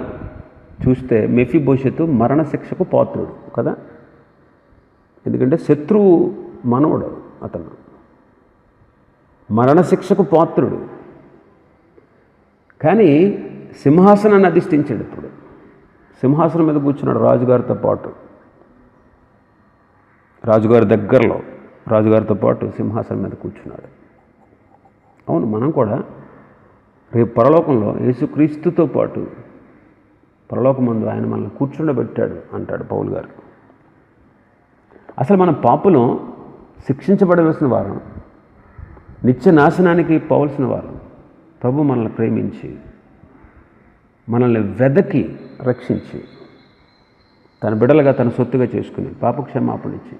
చూస్తే మెఫీబోషెతు మరణశిక్షకు పాత్రుడు కదా. ఎందుకంటే శత్రువు మనవడు, అతను మరణశిక్షకు పాత్రుడు. కానీ సింహాసనాన్ని అధిష్ఠించాడు. ఇప్పుడు సింహాసనం మీద కూర్చున్నాడు రాజుగారితో పాటు, రాజుగారి దగ్గరలో రాజుగారితో పాటు సింహాసనం మీద కూర్చున్నాడు. అవును, మనం కూడా రేపు పరలోకంలో యేసుక్రీస్తుతో పాటు పరలోకమందు ఆయన మనల్ని కూర్చుండబెట్టాడు అంటాడు పౌలు గారు. అసలు మన పాపులం శిక్షించబడవలసిన వారం, నిత్య నాశనానికి పోవలసిన వారం. ప్రభు మనల్ని ప్రేమించి మనల్ని వెదకి రక్షించి తన బిడ్డలుగా తన సొత్తుగా చేసుకుని పాపక్షమాపణ ఇచ్చి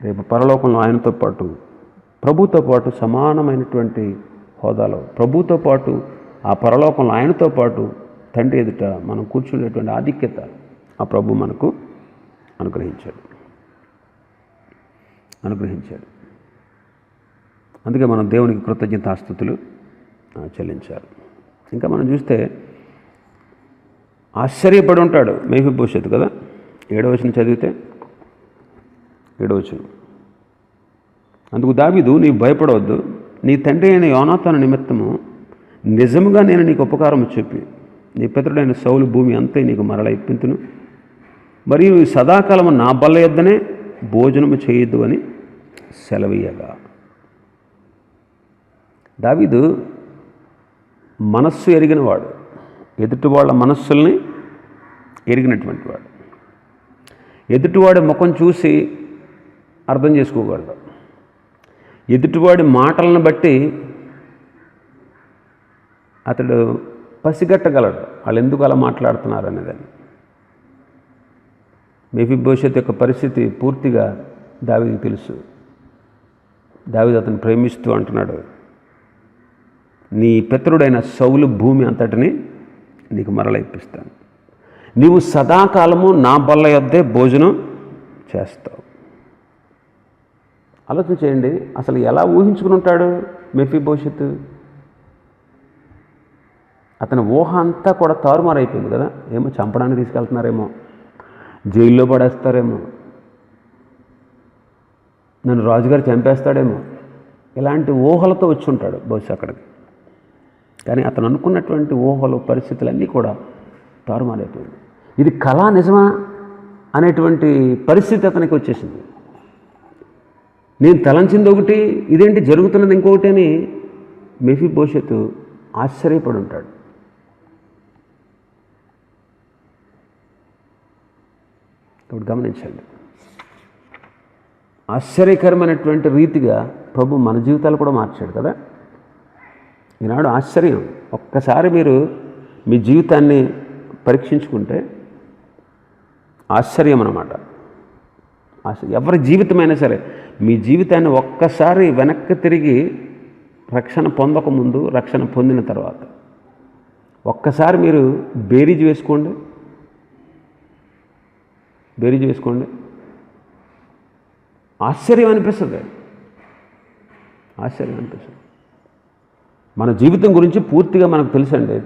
రేపు పరలోకంలో ఆయనతో పాటు ప్రభుతో పాటు సమానమైనటువంటి హోదాలో ప్రభుతో పాటు ఆ పరలోకంలో ఆయనతో పాటు తండ్రి ఎదుట మనం కూర్చునేటువంటి ఆధిక్యత ఆ ప్రభు మనకు అనుగ్రహించాడు. అందుకే మనం దేవునికి కృతజ్ఞతాస్తుతులు చెల్లించాలి. ఇంకా మనం చూస్తే ఆశ్చర్యపడి ఉంటాడు మెఫీబోషెతు కదా. 7వ వచనం చదివితే 7వ వచనం, అందుకు దావీదు, నీవు భయపడవద్దు, నీ తండ్రి అయిన యోనాతాను నిమిత్తము నిజముగా నేను నీకు ఉపకారం చెప్పి నీ పితరుడైన సౌలు భూమి అంతే నీకు మరల ఇప్పింతును, మరియు సదాకాలము నా బల్ల యొద్దనే భోజనము చేయొద్దు అని సెలవీయగా. దావీదు మనస్సు ఎరిగినవాడు, ఎదుటి వాళ్ళ మనస్సుల్ని ఎరిగినటువంటి వాడు. ఎదుటివాడి ముఖం చూసి అర్థం చేసుకోగలడు, ఎదుటివాడి మాటలను బట్టి అతడు పసిగట్టగలడు వాళ్ళు ఎందుకు అలా మాట్లాడుతున్నారు అనేదాన్ని. మెఫీబోషెతు యొక్క పరిస్థితి పూర్తిగా దావీదుకు తెలుసు. దావీదు అతను ప్రేమిస్తూ అంటున్నాడు, నీ పితరుడైన సౌలు భూమి అంతటిని నీకు మరల ఇప్పిస్తాను, నీవు సదాకాలము నా బల్ల యొద్దే భోజనం చేస్తావు. ఆలోచన చేయండి, అసలు ఎలా ఊహించుకుని ఉంటాడు మెఫీబోషెతు? అతని ఊహ అంతా కూడా తారుమారైపోయింది కదా. ఏమో చంపడానికి తీసుకెళ్తున్నారేమో, జైల్లో పడేస్తారేమో, నన్ను రాజుగారు చంపేస్తాడేమో, ఇలాంటి ఊహలతో వచ్చి ఉంటాడు బహుశా అక్కడికి. కానీ అతను అనుకున్నటువంటి ఊహలు పరిస్థితులన్నీ కూడా తారుమారైపోయింది. ఇది కళా నిజమా అనేటువంటి పరిస్థితి అతనికి వచ్చేసింది. నేను తలంచింది ఒకటి, ఇదేంటి జరుగుతున్నది ఇంకొకటి అని మెఫీబోషెతు ఆశ్చర్యపడి ఉంటాడు. ఇప్పుడు గమనించండి, ఆశ్చర్యకరమైనటువంటి రీతిగా ప్రభు మన జీవితాలు కూడా మార్చాడు కదా. ఈనాడు ఆశ్చర్యం. ఒక్కసారి మీరు మీ జీవితాన్ని పరీక్షించుకుంటే ఆశ్చర్యం అన్నమాట. ఎవరి జీవితమైనా సరే మీ జీవితాన్ని ఒక్కసారి వెనక్కి తిరిగి రక్షణ పొందకముందు, రక్షణ పొందిన తర్వాత ఒక్కసారి మీరు బేరీజు వేసుకోండి. ఆశ్చర్యం అనిపిస్తుంది. మన జీవితం గురించి పూర్తిగా మనకు తెలుసండి.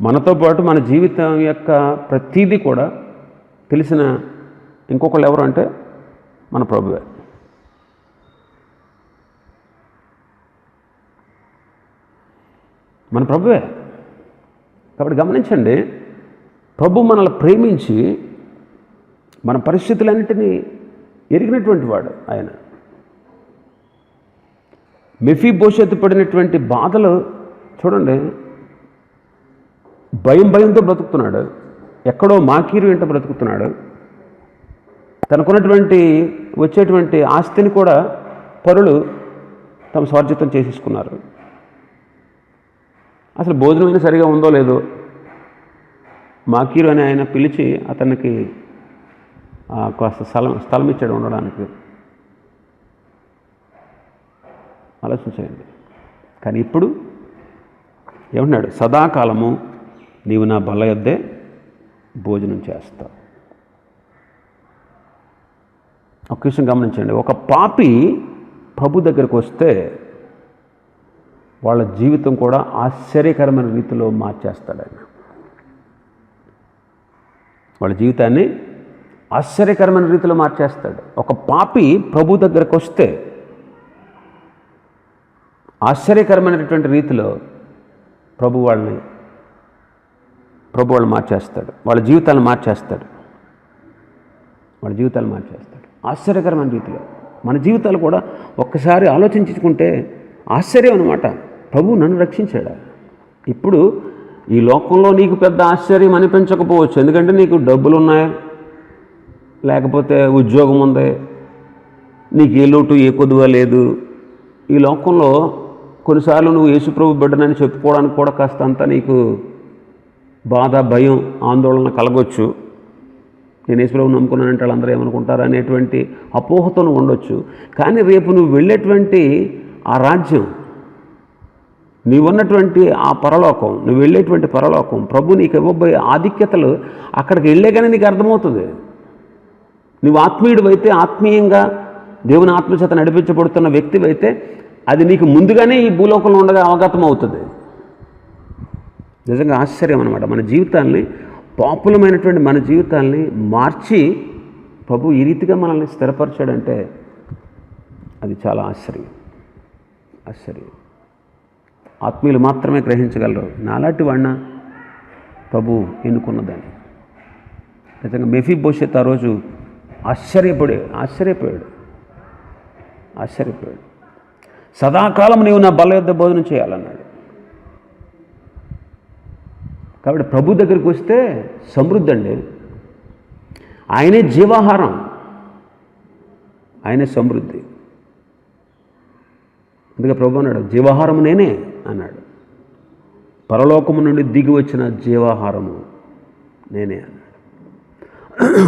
మనతో పాటు మన జీవితం యొక్క ప్రతీదీ కూడా తెలిసిన ఇంకొకళ్ళు ఎవరు అంటే మన ప్రభువే. కాబట్టి గమనించండి, ప్రభు మనల్ని ప్రేమించి మన పరిస్థితులన్నింటినీ ఎరిగినటువంటి వాడు ఆయన. మెఫీబోషెతు పడినటువంటి బాధలు చూడండి. భయంతో బ్రతుకుతున్నాడు, ఎక్కడో మాకీరు వెంట బ్రతుకుతున్నాడు. తనకున్నటువంటి వచ్చేటువంటి ఆస్తిని కూడా పరులు తమ స్వార్జితం చేసేసుకున్నారు. అసలు భోజనం అయినా సరిగా ఉందో లేదో. మాకీరు అని ఆయన పిలిచి అతనికి కాస్త స్థలం ఇచ్చాడు ఉండడానికి. ఆలోచించండి. కానీ ఇప్పుడు ఏమన్నాడు? సదాకాలము నీవు నా బల్ల యొద్దే భోజనం చేస్తావు. ఒక విషయం గమనించండి, ఒక పాపి ప్రభు దగ్గరకు వస్తే వాళ్ళ జీవితం కూడా ఆశ్చర్యకరమైన రీతిలో మార్చేస్తాడు ఆయన. వాళ్ళ జీవితాన్ని ఆశ్చర్యకరమైన రీతిలో మార్చేస్తాడు. ఒక పాపి ప్రభు దగ్గరకు వస్తే ఆశ్చర్యకరమైనటువంటి రీతిలో ప్రభు వాళ్ళు మార్చేస్తాడు. వాళ్ళ జీవితాలను మార్చేస్తాడు. ఆశ్చర్యకరమైన రీతిలో మన జీవితాలు కూడా ఒక్కసారి ఆలోచించుకుంటే ఆశ్చర్యం అన్నమాట. ప్రభు నన్ను రక్షించాడు. ఇప్పుడు ఈ లోకంలో నీకు పెద్ద ఆశ్చర్యం అనిపించకపోవచ్చు, ఎందుకంటే నీకు డబ్బులు ఉన్నాయి, లేకపోతే ఉద్యోగం ఉంది, నీకు ఏ లోటు ఏ కొదువ లేదు. ఈ లోకంలో కొన్నిసార్లు నువ్వు యేసుప్రభు బిడ్డనని చెప్పుకోవడానికి కూడా కాస్త అంతా నీకు బాధ, భయం, ఆందోళన కలగొచ్చు. నేను యేసుప్రభుని నమ్ముకున్నానంటే వాళ్ళందరూ ఏమనుకుంటారు అనేటువంటి అపోహతో నువ్వు ఉండొచ్చు. కానీ రేపు నువ్వు వెళ్ళేటువంటి ఆ రాజ్యం, నీవున్నటువంటి ఆ పరలోకం, నువ్వు వెళ్ళేటువంటి పరలోకం, ప్రభు నీకు ఇవ్వబోయే ఆధిక్యతలు అక్కడికి వెళ్ళేగానే నీకు అర్థమవుతుంది. నువ్వు ఆత్మీయుడివైతే, ఆత్మీయంగా దేవుని ఆత్మచేత నడిపించబడుతున్న వ్యక్తివైతే అది నీకు ముందుగానే ఈ భూలోకంలో ఉండగా అవగతం అవుతుంది. నిజంగా ఆశ్చర్యం అన్నమాట. మన జీవితాల్ని, పాపులమైనటువంటి మన జీవితాల్ని మార్చి ప్రభు ఈ రీతిగా మనల్ని స్థిరపరిచాడంటే అది చాలా ఆశ్చర్యం. ఆత్మీయులు మాత్రమే గ్రహించగలరు. నాలాంటి వాడిన ప్రభు ఎన్నుకున్నదాన్ని. నిజంగా మెఫీబోషెత్ ఆ రోజు ఆశ్చర్యపోయాడు. సదాకాలం నీవు నా బల్ల యొద్ద భోజనం చేయాలన్నాడు. కాబట్టి ప్రభు దగ్గరికి వస్తే సమృద్ధి అండి. ఆయనే జీవాహారం, ఆయనే సమృద్ధి. అందుకే ప్రభు అన్నాడు, జీవాహారము నేనే అన్నాడు. పరలోకము నుండి దిగి వచ్చిన జీవాహారము నేనే అన్నాడు.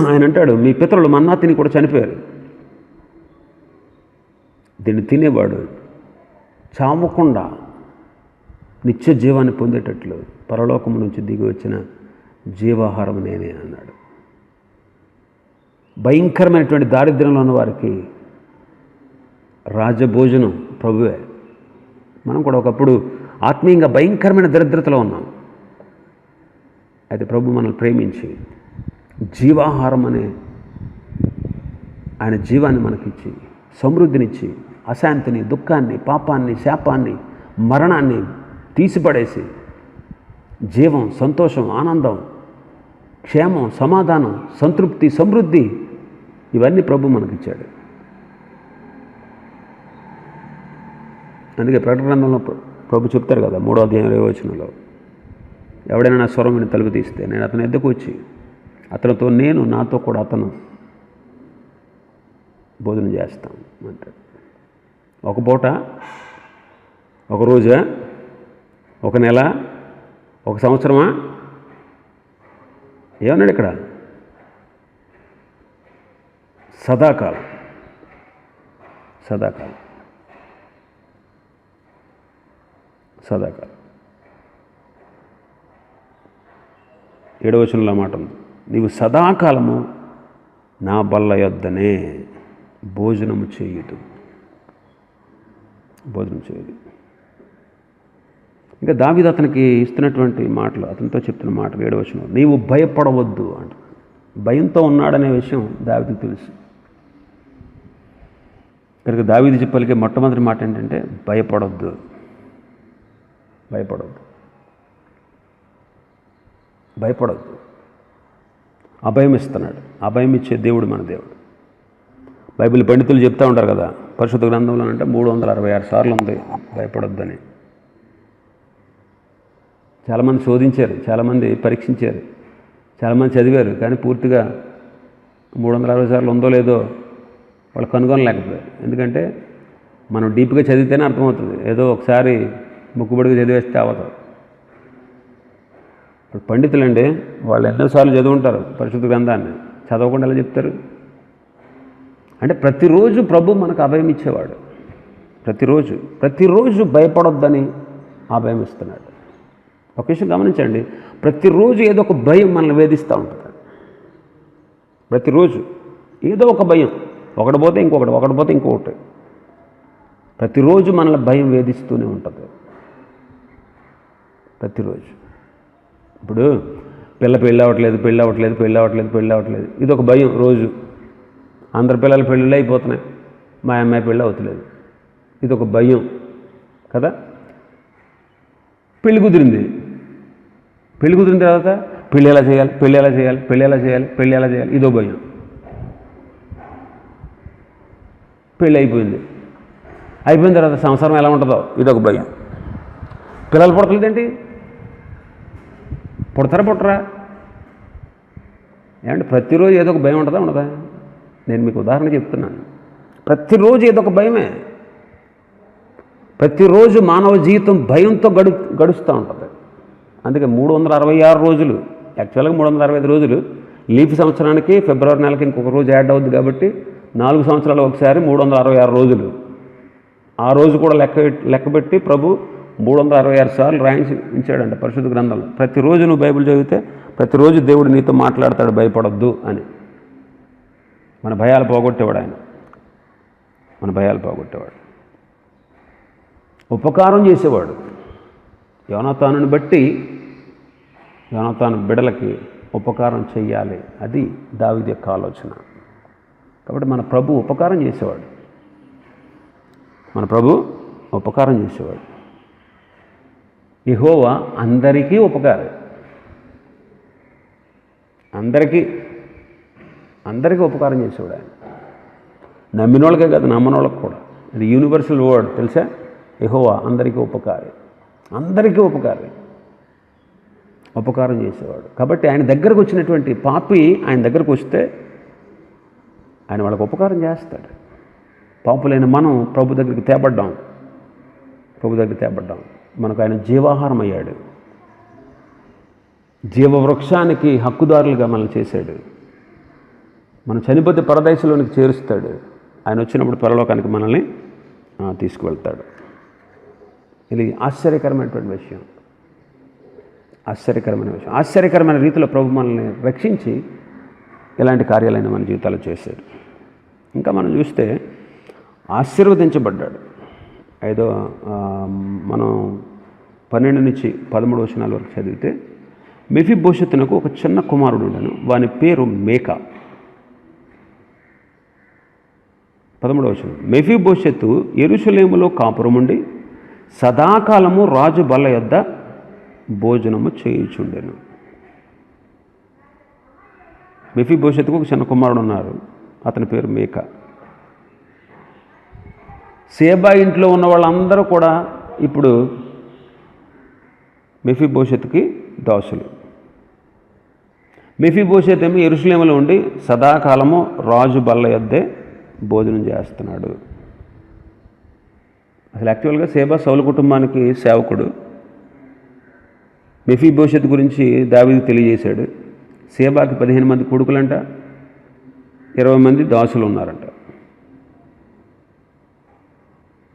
ఆయన అంటాడు, మీ పితరులు మన్నా తిని కూడా చనిపోయారు. దీన్ని తినేవాడు చావకుండా నిత్య జీవాన్ని పొందేటట్లు పరలోకము నుంచి దిగి వచ్చిన జీవాహారం నేనే అన్నాడు. భయంకరమైనటువంటి దారిద్ర్యంలో ఉన్న వారికి రాజభోజనం ప్రభువే. మనం కూడా ఒకప్పుడు ఆత్మీయంగా భయంకరమైన దరిద్రతలో ఉన్నాం. అయితే ప్రభు మనల్ని ప్రేమించి జీవాహారం అనే ఆయన జీవాన్ని మనకిచ్చి, సమృద్ధినిచ్చి, అశాంతిని, దుఃఖాన్ని, పాపాన్ని, శాపాన్ని, మరణాన్ని తీసిపడేసి జీవం, సంతోషం, ఆనందం, క్షేమం, సమాధానం, సంతృప్తి, సమృద్ధి ఇవన్నీ ప్రభు మనకిచ్చాడు. అందుకే ప్రకటన గ్రంథంలో ప్రభు చెప్తారు కదా, 3వ అధ్యాయం 20వ వచనంలో, ఎవడైనా నా స్వరం విని తలుపు తీస్తే నేను అతని ఎద్దకు వచ్చి అతనితో నేను, నాతో కూడా అతను భోజనం చేస్తాం అంటాడు. ఒక పూట, ఒక రోజా, ఒక నెల, ఒక సంవత్సరమా? ఏమన్నాడు ఇక్కడ? సదాకాలం. 7వ వచనంలో మాట ఉంది, నీవు సదాకాలము నా బల్ల యొద్దనే భోజనము చేయుదు. ఇంకా దావీదు అతనికి ఇస్తున్నటువంటి మాటలు, అతనితో చెప్తున్న మాటలు 7వ వచనం, నీవు భయపడవద్దు అంట. భయంతో ఉన్నాడనే విషయం దావీదుకు తెలుసు. ఇక్కడికి దావీదు చెప్పలికే మొట్టమొదటి మాట ఏంటంటే భయపడవద్దు. అభయం ఇస్తున్నాడు. అభయం ఇచ్చే దేవుడు మన దేవుడు. బైబిల్ పండితులు చెప్తూ ఉంటారు కదా, పరిశుద్ధ గ్రంథంలో అంటే 366 సార్లు ఉంది భయపడొద్దని. చాలామంది శోధించారు, చాలామంది పరీక్షించారు, చాలామంది చదివారు, కానీ పూర్తిగా 360 సార్లు ఉందో లేదో వాళ్ళు కనుగొనలేకపోయారు. ఎందుకంటే మనం డీప్గా చదివితేనే అర్థమవుతుంది. ఏదో ఒకసారి ముక్కుబడిగా చదివేస్తే అవ్వదు. పండితులండి, వాళ్ళు ఎన్నోసార్లు చదువుంటారు పరిశుద్ధ గ్రంథాన్ని, చదవకుండా ఎలా చెప్తారు? అంటే ప్రతిరోజు ప్రభు మనకు అభయం ఇచ్చేవాడు. ప్రతిరోజు భయపడొద్దని అభయం ఇస్తున్నాడు. ఒక విషయం గమనించండి, ప్రతిరోజు ఏదో ఒక భయం మనల్ని వేధిస్తూ ఉంటుంది. ప్రతిరోజు ఏదో ఒక భయం, ఒకటి పోతే ఇంకొకటి. ప్రతిరోజు మనల్ని భయం వేధిస్తూనే ఉంటుంది. ప్రతిరోజు. ఇప్పుడు పెళ్ళి అవ్వట్లేదు, ఇది ఒక భయం. రోజు అందరి పిల్లల పెళ్ళిళ్ళు అయిపోతున్నాయి, మా అమ్మాయి పెళ్ళి అవుతలేదు, ఇది ఒక భయం కదా. పెళ్ళి కుదిరిన తర్వాత పెళ్ళి ఎలా చేయాలి, ఇదో భయం. పెళ్ళి అయిపోయిన తర్వాత సంసారం ఎలా ఉంటుందో ఇదొక భయం. పిల్లలు పుడతలేదేంటి? పుట్టరా? ఏమంటే ప్రతిరోజు ఏదో ఒక భయం ఉండదా? నేను మీకు ఉదాహరణ చెప్తున్నాను. ప్రతిరోజు ఏదో ఒక భయమే. ప్రతిరోజు మానవ జీవితం భయంతో గడుస్తూ ఉంటుంది. అందుకే 366 రోజులు, యాక్చువల్గా 365 రోజులు, లీప్ సంవత్సరానికి ఫిబ్రవరి నెలకి ఇంకొక రోజు యాడ్ అవుద్ది కాబట్టి 4 సంవత్సరాలు ఒకసారి 366 రోజులు. ఆ రోజు కూడా లెక్కబెట్టి ప్రభు 366 సార్లు రాయించాడంట పరిశుద్ధ గ్రంథంలో. ప్రతిరోజు నువ్వు బైబిల్ చదివితే ప్రతిరోజు దేవుడు నీతో మాట్లాడతాడు, భయపడొద్దు అని. మన భయాలు పోగొట్టేవాడు ఆయన. ఉపకారం చేసేవాడు. యోనాతానుని బట్టి యోనాతాను బిడలకి ఉపకారం చెయ్యాలి, అది దావీదు యొక్క ఆలోచన. కాబట్టి మన ప్రభు ఉపకారం చేసేవాడు. యెహోవా అందరికీ ఉపకారం. అందరికీ ఉపకారం చేసేవాడు ఆయన. నమ్మిన వాళ్ళకే కాదు, నమ్మని వాళ్ళకి కూడా. ఇది యూనివర్సల్ వర్డ్, తెలుసా? యెహోవా అందరికీ ఉపకారం చేసేవాడు. కాబట్టి ఆయన దగ్గరకు వచ్చినటువంటి పాపి ఆయన దగ్గరకు వస్తే ఆయన వాళ్ళకు ఉపకారం చేస్తాడు. పాపులైన మనం ప్రభు దగ్గరికి తేబడ్డాం. మనకు ఆయన జీవాహారం అయ్యాడు. జీవవృక్షానికి హక్కుదారులుగా మనల్ని చేశాడు. మనం చనిపోతే పరదేశంలోనికి చేరుస్తాడు. ఆయన వచ్చినప్పుడు పరలోకానికి మనల్ని తీసుకువెళ్తాడు. ఇది ఆశ్చర్యకరమైనటువంటి విషయం. ఆశ్చర్యకరమైన రీతిలో ప్రభు మనల్ని రక్షించి ఇలాంటి కార్యాలైన మన జీవితాలు చేశాడు. ఇంకా మనం చూస్తే ఆశీర్వదించబడ్డాడు. మనం 12 నుంచి 13 వచనాల వరకు చదివితే, మెఫీబోషెతునకు ఒక చిన్న కుమారుడు ఉండను, వాని పేరు మేకా. 13వ వచనం, మెఫీబోషెతు యెరూషలేములో కాపురముండి సదాకాలము రాజు బల్ల యొద్ద భోజనము చేయుచుండెను. మెఫీబోషెతుకు ఒక చిన్న కుమారుడు ఉన్నారు, అతని పేరు మేకా. సేబా ఇంట్లో ఉన్న వాళ్ళందరూ కూడా ఇప్పుడు మెఫీబోషెతుకి దాసులు. మెఫీబోషెతు ఏమో యెరూషలేములో ఉండి సదాకాలము రాజు బల్ల యొద్దే భోజనం చేస్తున్నాడు. అసలు యాక్చువల్గా సేబా సౌలు కుటుంబానికి సేవకుడు. మెఫీబోషెతు గురించి దావీదు తెలియజేశాడు. సేబాకి 15 మంది కొడుకులంట, 20 మంది దాసులు ఉన్నారంట.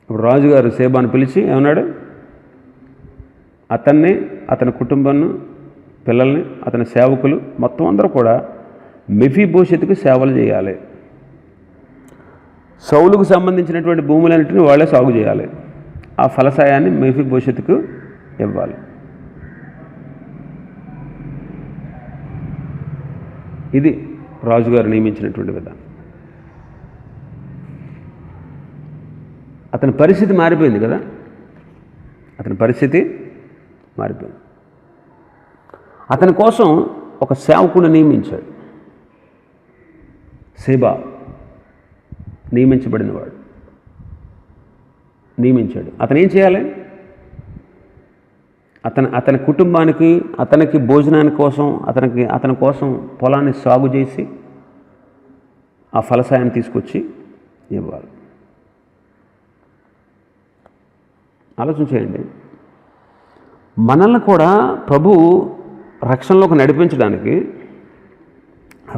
ఇప్పుడు రాజుగారు సేబాను పిలిచి ఏమన్నాడు? అతన్ని, అతని కుటుంబాన్ని, పిల్లల్ని, అతని సేవకులు మొత్తం అందరూ కూడా మెఫీబోషెతుకు సేవలు చేయాలి. సౌలుకు సంబంధించినటువంటి భూములన్నింటినీ వాళ్ళే సాగు చేయాలి. ఆ ఫలసాయాన్ని మెఫీబోషెతుకు ఇవ్వాలి. ఇది రాజుగారు నియమించినటువంటి విధానం. అతని పరిస్థితి మారిపోయింది కదా. అతని కోసం ఒక సేవకుడు నియమించాడు. సేబా నియమించబడినవాడు నియమించాడు. అతను ఏం చేయాలి? అతని కుటుంబానికి, అతనికి భోజనాని కోసం, అతని కోసం పొలాన్ని సాగు చేసి ఆ ఫలసాయాన్ని తీసుకొచ్చి ఇవ్వాలి. ఆలోచన చేయండి. మనల్ని కూడా ప్రభు రక్షణలోకి నడిపించడానికి,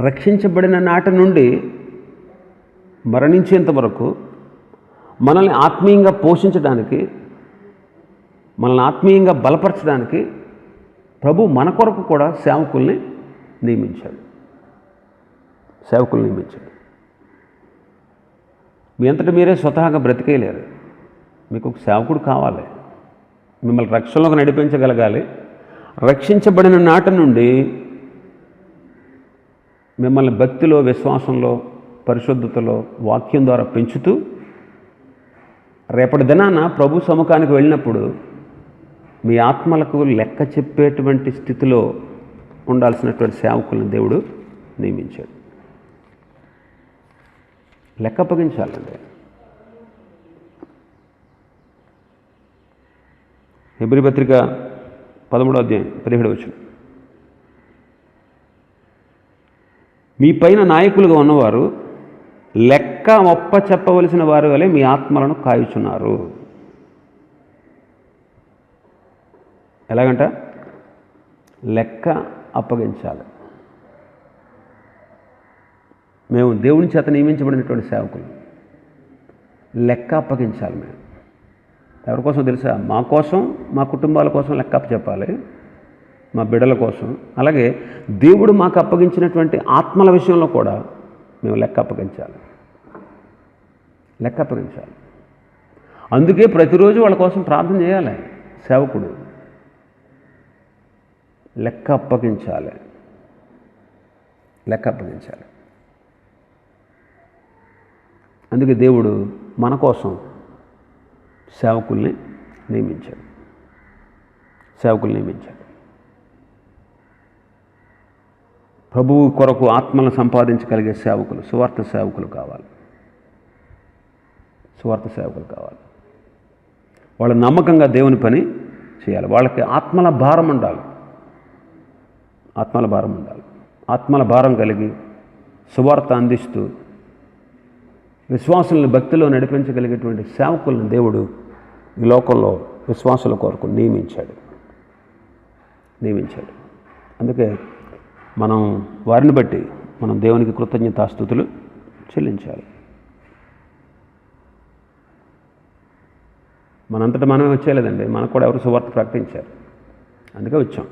రక్షించబడిన నాటి నుండి మరణించేంత వరకు మనల్ని ఆత్మీయంగా పోషించడానికి, మనల్ని ఆత్మీయంగా బలపరచడానికి ప్రభు మన కొరకు కూడా సేవకుల్ని నియమించాడు. మీ అంతటా మీరే స్వతహాగా బ్రతికేయలేరు. మీకు ఒక సేవకుడు కావాలి. మిమ్మల్ని రక్షణలోకి నడిపించగలగాలి. రక్షించబడిన నాటి నుండి మిమ్మల్ని భక్తిలో, విశ్వాసంలో, పరిశుద్ధతలో, వాక్యం ద్వారా పెంచుతూ రేపటి దినాన ప్రభు సముఖానికి వెళ్ళినప్పుడు మీ ఆత్మలకు లెక్క చెప్పేటువంటి స్థితిలో ఉండాల్సినటువంటి సేవకులను దేవుడు నియమించాడు. లెక్క అప్పగించాలండి. హెబ్రీ పత్రిక 13వ అధ్యాయం 17వ వచనం. మీ పైన నాయకులుగా ఉన్నవారు లెక్క ఒప్ప చెప్పవలసిన వారి వలె మీ ఆత్మలను కాయుచున్నారు. ఎలాగంట? లెక్క అప్పగించాలి. మేము దేవుని చేత నియమించబడినటువంటి సేవకులు. లెక్క అప్పగించాలి. మేము ఎవరి కోసం తెలుసా? మా కోసం, మా కుటుంబాల కోసం లెక్క అప్పచెప్పాలి, మా బిడ్డల కోసం. అలాగే దేవుడు మాకు అప్పగించినటువంటి ఆత్మల విషయంలో కూడా మేము లెక్క అప్పగించాలి. అందుకే ప్రతిరోజు వాళ్ళ కోసం ప్రార్థన చేయాలి. సేవకుడు లెక్క అప్పగించాలి. అందుకే దేవుడు మన కోసం సేవకుల్ని నియమించాడు. ప్రభువు కొరకు ఆత్మలను సంపాదించగలిగే సేవకులు, సువార్త సేవకులు కావాలి. వాళ్ళు నమ్మకంగా దేవుని పని చేయాలి. వాళ్ళకి ఆత్మల భారం ఉండాలి. ఆత్మల భారం కలిగి సువార్త అందిస్తూ విశ్వాసులను భక్తిలో నడిపించగలిగేటువంటి సేవకులను దేవుడు ఈ లోకంలో విశ్వాసుల కొరకు నియమించాడు. అందుకే మనం వారిని బట్టి మనం దేవునికి కృతజ్ఞతాస్తుతులు చెల్లించాలి. మనంతటా మనమే వచ్చేలేదండి. మనకు కూడా ఎవరు సువార్త ప్రకటించారు, అందుకే వచ్చాం.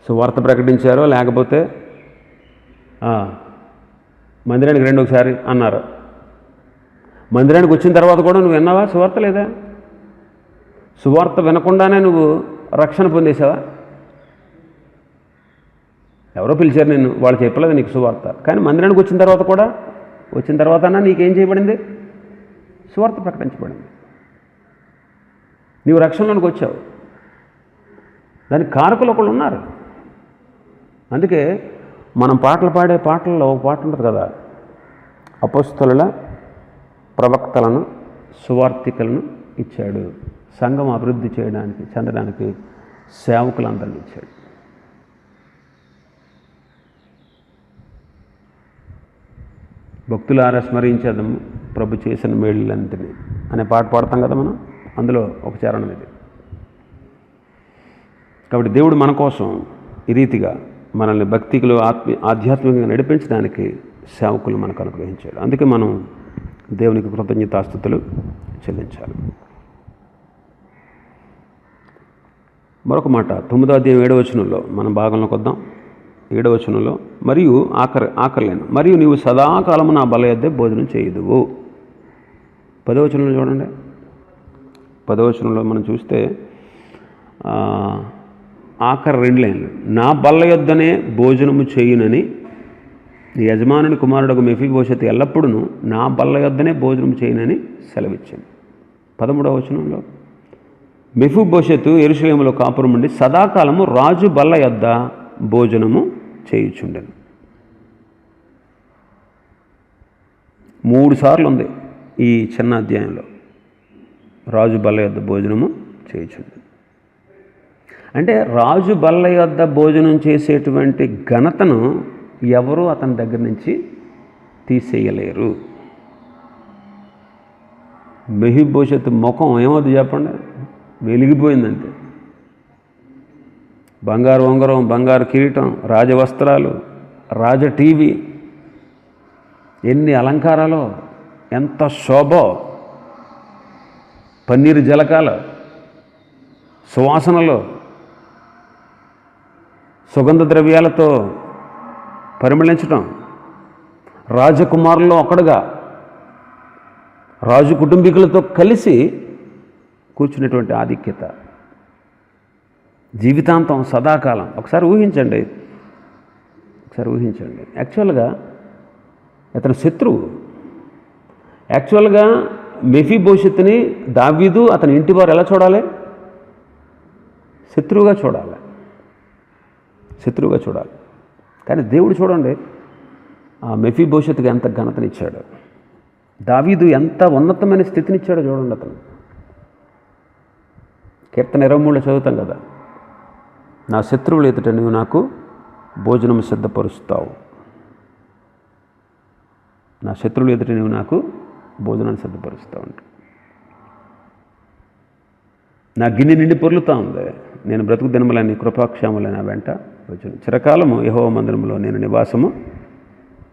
సువార్త ప్రకటించారో లేకపోతే మందిరానికి రండి ఒకసారి అన్నారు. మందిరానికి వచ్చిన తర్వాత కూడా నువ్వు విన్నావా సువార్త? లేదా. సువార్త వినకుండానే నువ్వు రక్షణ పొందేసావా? ఎవరో పిలిచారు నిన్ను, వాళ్ళు చెప్పలేదు నీకు సువార్త. కానీ మందిరానికి వచ్చిన తర్వాత నీకేం చేయబడింది? సువార్త ప్రకటించబడింది. నీవు రక్షణలోనికి వచ్చావు. దానికి కారకులు ఒకళ్ళు ఉన్నారు. అందుకే మనం పాటలు పాడే పాటల్లో ఒక పాట ఉంటుంది కదా, అపోస్తలుల ప్రవక్తలను సువార్థికులను ఇచ్చాడు, సంఘం అభివృద్ధి చెందడానికి సేవకులందరినీ ఇచ్చాడు. భక్తులారా స్మరించేదము ప్రభు చేసిన మేళ్ళంటిని అనే పాట పాడతాం కదా మనం. అందులో ఒక చరణం ఇది. కాబట్టి దేవుడు మన కోసం ఈ రీతిగా మనల్ని భక్తిలో ఆధ్యాత్మికంగా నడిపించడానికి సేవకులు మనకు అనుగ్రహించాడు. అందుకే మనం దేవునికి కృతజ్ఞతాస్తుతులు చెల్లించాలి. మరొక మాట 9వ అధ్యాయం 7వ వచనంలో మనం భాగంలోకి వద్దాం. 7వ వచనంలో మరియు ఆకర్లేను మరియు నీవు సదాకాలము నా బల్ల యొద్దే భోజనం చేయదువు. 10వ వచనంలో చూడండి. 10వ వచనంలో మనం చూస్తే ఆఖరి 2 లైన్లు, నా బల్ల యొద్దనే భోజనము చేయునని నీ యజమానుని కుమారుడకు మెఫీబోషెతు ఎల్లప్పుడూ నా బల్ల యొద్దనే భోజనం చేయునని సెలవిచ్చాను. 13వ వచనంలో మెఫీబోషెతు యెరూషలేములో కాపురం ఉండి సదాకాలము రాజు బల్ల యొద్ద భోజనము చేయుచుండెను. 3 సార్లు ఉంది ఈ చిన్న అధ్యాయంలో రాజు బల్ల యొద్ద భోజనము చేయుచుండెను. అంటే రాజు బల్ల యొద్ద భోజనం చేసేటువంటి ఘనతను ఎవరూ అతని దగ్గర నుంచి తీసేయలేరు. మెఫీబోషెతు ముఖం ఏమవుతుంది చెప్పండి? వెలిగిపోయిందంటే. బంగారు ఉంగరం, బంగారు కిరీటం, రాజవస్త్రాలు, రాజ టీవీ, ఎన్ని అలంకారాలు, ఎంత శోభో, పన్నీరు జలకాలు, సువాసనలు, సుగంధ ద్రవ్యాలతో పరిమళించడం, రాజకుమారుల్లో ఒకడుగా రాజు కుటుంబీకులతో కలిసి కూర్చున్నటువంటి ఆధిక్యత, జీవితాంతం, సదాకాలం. ఒకసారి ఊహించండి. యాక్చువల్గా అతని శత్రువు. యాక్చువల్గా మెఫీబోషెతుని దావీదు అతని ఇంటి వారు ఎలా చూడాలి? శత్రువుగా చూడాలి. కానీ దేవుడు చూడండి, ఆ మెఫీబోషెతుకి ఎంత ఘనతనిచ్చాడు, దావీదు ఎంత ఉన్నతమైన స్థితినిచ్చాడో చూడండి. అతను కీర్తన 23లో చదువుతాం కదా, నా శత్రువులు ఎదుట నువ్వు నాకు భోజనం సిద్ధపరుస్తావు. నా శత్రువులు ఎదుట నువ్వు నాకు భోజనాన్ని సిద్ధపరుస్తావు అంట. నా గిన్నె నిండి పొర్లుతా ఉంది. నేను బ్రతుకు దినములని కృపాక్షేమలని నా వెంట వచ్చాను. చిరకాలము యెహోవా మందిరంలో నేను నివాసము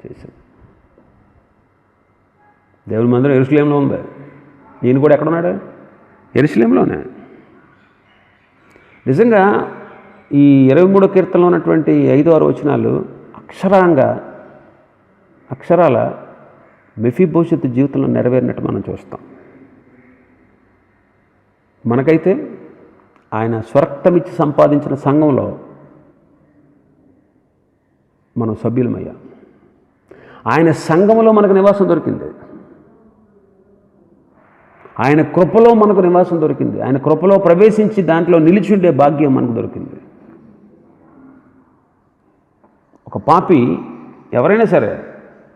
చేశాను. దేవుని మందిరం యెరూషలేములో ఉంది. ఈయన కూడా ఎక్కడున్నాడు? యెరూషలేములోనే. నిజంగా ఈ 23వ కీర్తనలో ఉన్నటువంటి 5-6 వచనాలు అక్షరాల మెఫీబోషెతు జీవితంలో నెరవేరినట్టు మనం చూస్తాం. మనకైతే ఆయన స్వరక్తమిచ్చి సంపాదించిన సంఘంలో మనం సభ్యులమయ్యాం. ఆయన సంఘంలో మనకు నివాసం దొరికింది. ఆయన కృపలో మనకు నివాసం దొరికింది. ఆయన కృపలో ప్రవేశించి దాంట్లో నిలిచి ఉండే భాగ్యం మనకు దొరికింది. ఒక పాపి ఎవరైనా సరే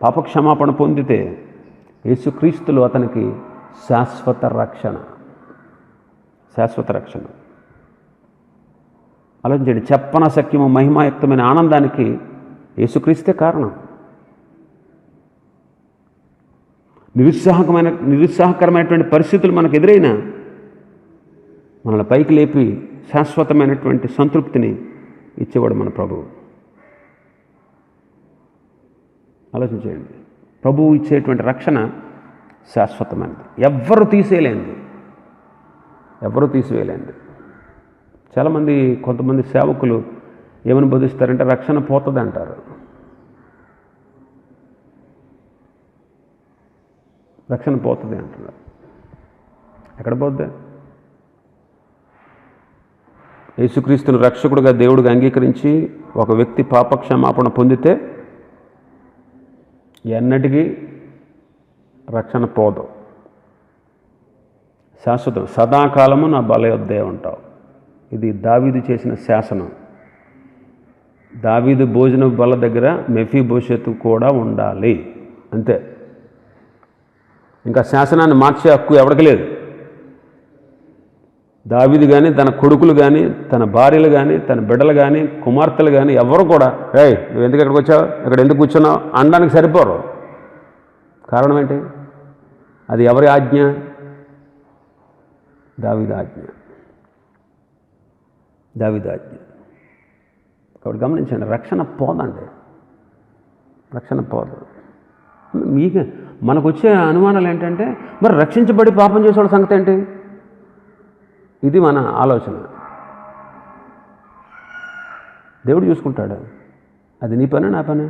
పాపక్షమాపణ పొందితే యేసుక్రీస్తులో అతనికి శాశ్వత రక్షణ. ఆలోచించండి. చెప్పనశక్యము మహిమాయుక్తమైన ఆనందానికి యేసుక్రీస్తే కారణం. నిరుత్సాహకరమైనటువంటి పరిస్థితులు మనకు ఎదురైనా మనల్ని పైకి లేపి శాశ్వతమైనటువంటి సంతృప్తిని ఇచ్చేవాడు మన ప్రభువు. ఆలోచించేయండి. ప్రభువు ఇచ్చేటువంటి రక్షణ శాశ్వతమైనది, ఎవ్వరూ తీసివేయలేంది. చాలామంది, కొంతమంది సేవకులు ఏమని బోధిస్తారంటే రక్షణ పోతుంది అంటారు. రక్షణ పోతుంది అంటున్నారు. ఎక్కడ పోద్ది? యేసుక్రీస్తుని రక్షకుడుగా దేవుడిగా అంగీకరించి ఒక వ్యక్తి పాపక్షమాపణ పొందితే ఎన్నటికీ రక్షణ పోదు, శాశ్వతం. సదాకాలము నా బల యొద్దే ఉంటావు. ఇది దావీదు చేసిన శాసనం. దావీదు భోజన బల దగ్గర మెఫీబోషెతు కూడా ఉండాలి, అంతే. ఇంకా శాసనాన్ని మార్చే హక్కు ఎవరికి లేదు. దావీదు కానీ, తన కొడుకులు కానీ, తన భార్యలు కానీ, తన బిడ్డలు కానీ, కుమార్తెలు కానీ ఎవరు కూడా నువ్వు ఎందుకు ఎక్కడికి వచ్చావు, ఇక్కడ ఎందుకు కూర్చున్నావు అనడానికి సరిపోరు. కారణం ఏంటి? అది ఎవరి ఆజ్ఞ? దావీదు ఆజ్ఞ. కాబట్టి గమనించండి, రక్షణ పోదండి. మనకు వచ్చే అనుమానాలు ఏంటంటే, మరి రక్షించబడి పాపం చేసేవాళ్ళ సంగతి ఏంటి? ఇది మన ఆలోచన. దేవుడు చూసుకుంటాడు. అది నీ పని, నా పని?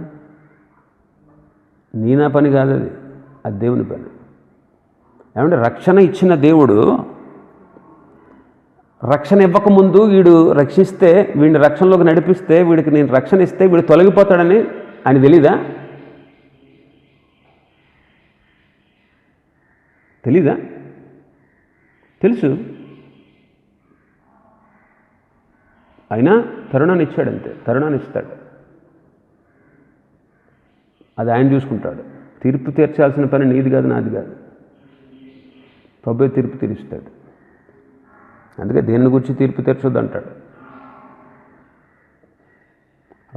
నా పని కాదు, అది దేవుని పని. ఏమంటే రక్షణ ఇచ్చిన దేవుడు రక్షణ ఇవ్వకముందు వీడు రక్షిస్తే, వీడిని రక్షణలోకి నడిపిస్తే, వీడికి నేను రక్షణ ఇస్తే వీడు తొలగిపోతాడని ఆయన తెలీదా? తెలుసు. అయినా తరుణాన్ని ఇచ్చాడంతే. తరుణాన్ని ఇస్తాడు, అది ఆయన చూసుకుంటాడు. తీర్పు తీర్చాల్సిన పని నీది కాదు, నాది కాదు. ప్రభువే తీర్పు తీరుస్తాడు. అందుకే దేన్ని గురించి తీర్పు తీర్చొద్దు అంటాడు.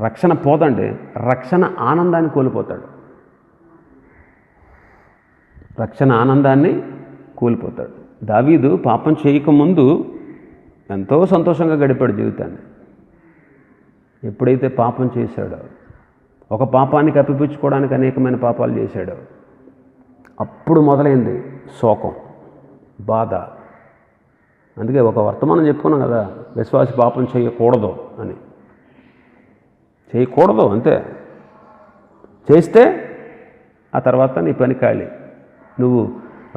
రక్షణ పోదండి, రక్షణ ఆనందాన్ని కోల్పోతాడు. దావీదు పాపం చేయకముందు ఎంతో సంతోషంగా గడిపాడు జీవితాన్ని. ఎప్పుడైతే పాపం చేశాడో, ఒక పాపాన్ని కప్పిపుచ్చుకోవడానికి అనేకమైన పాపాలు చేశాడో, అప్పుడు మొదలైంది శోకం, బాధ. అందుకే ఒక వర్తమానం చెప్పుకున్నాం కదా, విశ్వాసి పాపం చేయకూడదు అని. చేయకూడదు అంతే. చేస్తే ఆ తర్వాత నీ పని ఖాళీ. నువ్వు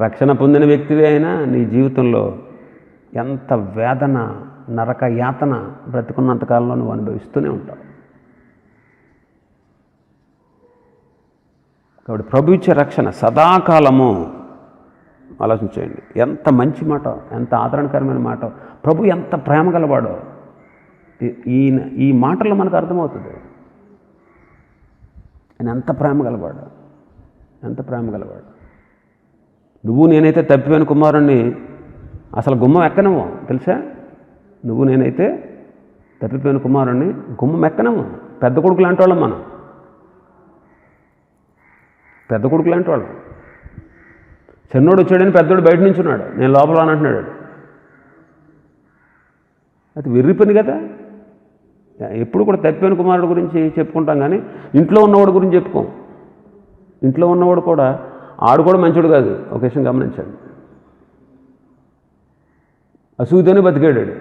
రక్షణ పొందిన వ్యక్తివే అయినా నీ జీవితంలో ఎంత వేదన, నరక యాతన బ్రతుకున్నంతకాలంలో నువ్వు అనుభవిస్తూనే ఉంటావు. కాబట్టి ప్రభు ఇచ్చే రక్షణ సదాకాలము. ఆలోచించేయండి, ఎంత మంచి మాట, ఎంత ఆదరణకరమైన మాట. ప్రభు ఎంత ప్రేమ గలవాడో ఈ మాటల్లో మనకు అర్థమవుతుంది. ఆయన ఎంత ప్రేమ గలవాడు, ఎంత ప్రేమ గలవాడు. నువ్వు నేనైతే తప్పిపోయిన కుమారుణ్ణి అసలు గుమ్మం ఎక్కనము తెలుసా. నువ్వు నేనైతే తప్పిపోయిన కుమారుణ్ణి గుమ్మం ఎక్కనము. పెద్ద కొడుకు లాంటి వాళ్ళం మనం, పెద్ద కొడుకు లాంటి వాళ్ళం. చిన్నోడు వచ్చాడని పెద్దోడు బయట నుంచి ఉన్నాడు, నేను లోపల అని అంటున్నాడు. అది వెర్రి పని కదా. ఎప్పుడు కూడా తప్పిపోయిన కుమారుడు గురించి చెప్పుకుంటాం, కానీ ఇంట్లో ఉన్నవాడు గురించి చెప్పుకోం. ఇంట్లో ఉన్నవాడు కూడా ఆడు కూడా మంచోడు కాదు. ఒక విషయం గమనించాడు, అసూయతోనే బతికాడు.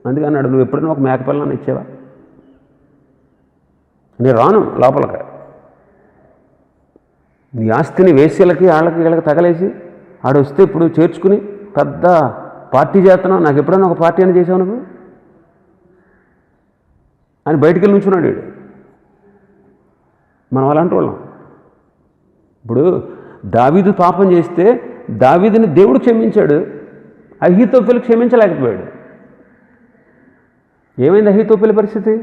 అందుకే అన్నాడు, నువ్వు ఎప్పుడైనా ఒక మేకపిల్లని ఇచ్చావా? నేను రాను లోపలికి. నీ ఆస్తిని వేశ్యలకి వాళ్ళకి వీళ్ళకి తగలేసి ఆడు వస్తే ఇప్పుడు చేర్చుకుని పెద్ద పార్టీ చేస్తున్నావు, నాకు ఎప్పుడైనా ఒక పార్టీ అని చేసావు నువ్వు అని బయటికి వెళ్ళి నుంచున్నాడు వీడు. మనం అలాంటి వాళ్ళం. ఇప్పుడు దావీదు పాపం చేస్తే దావీదుని దేవుడు క్షమించాడు, అహీతోపెలు క్షమించలేకపోయాడు. ఏమైంది అహీతోపెలు పరిస్థితి?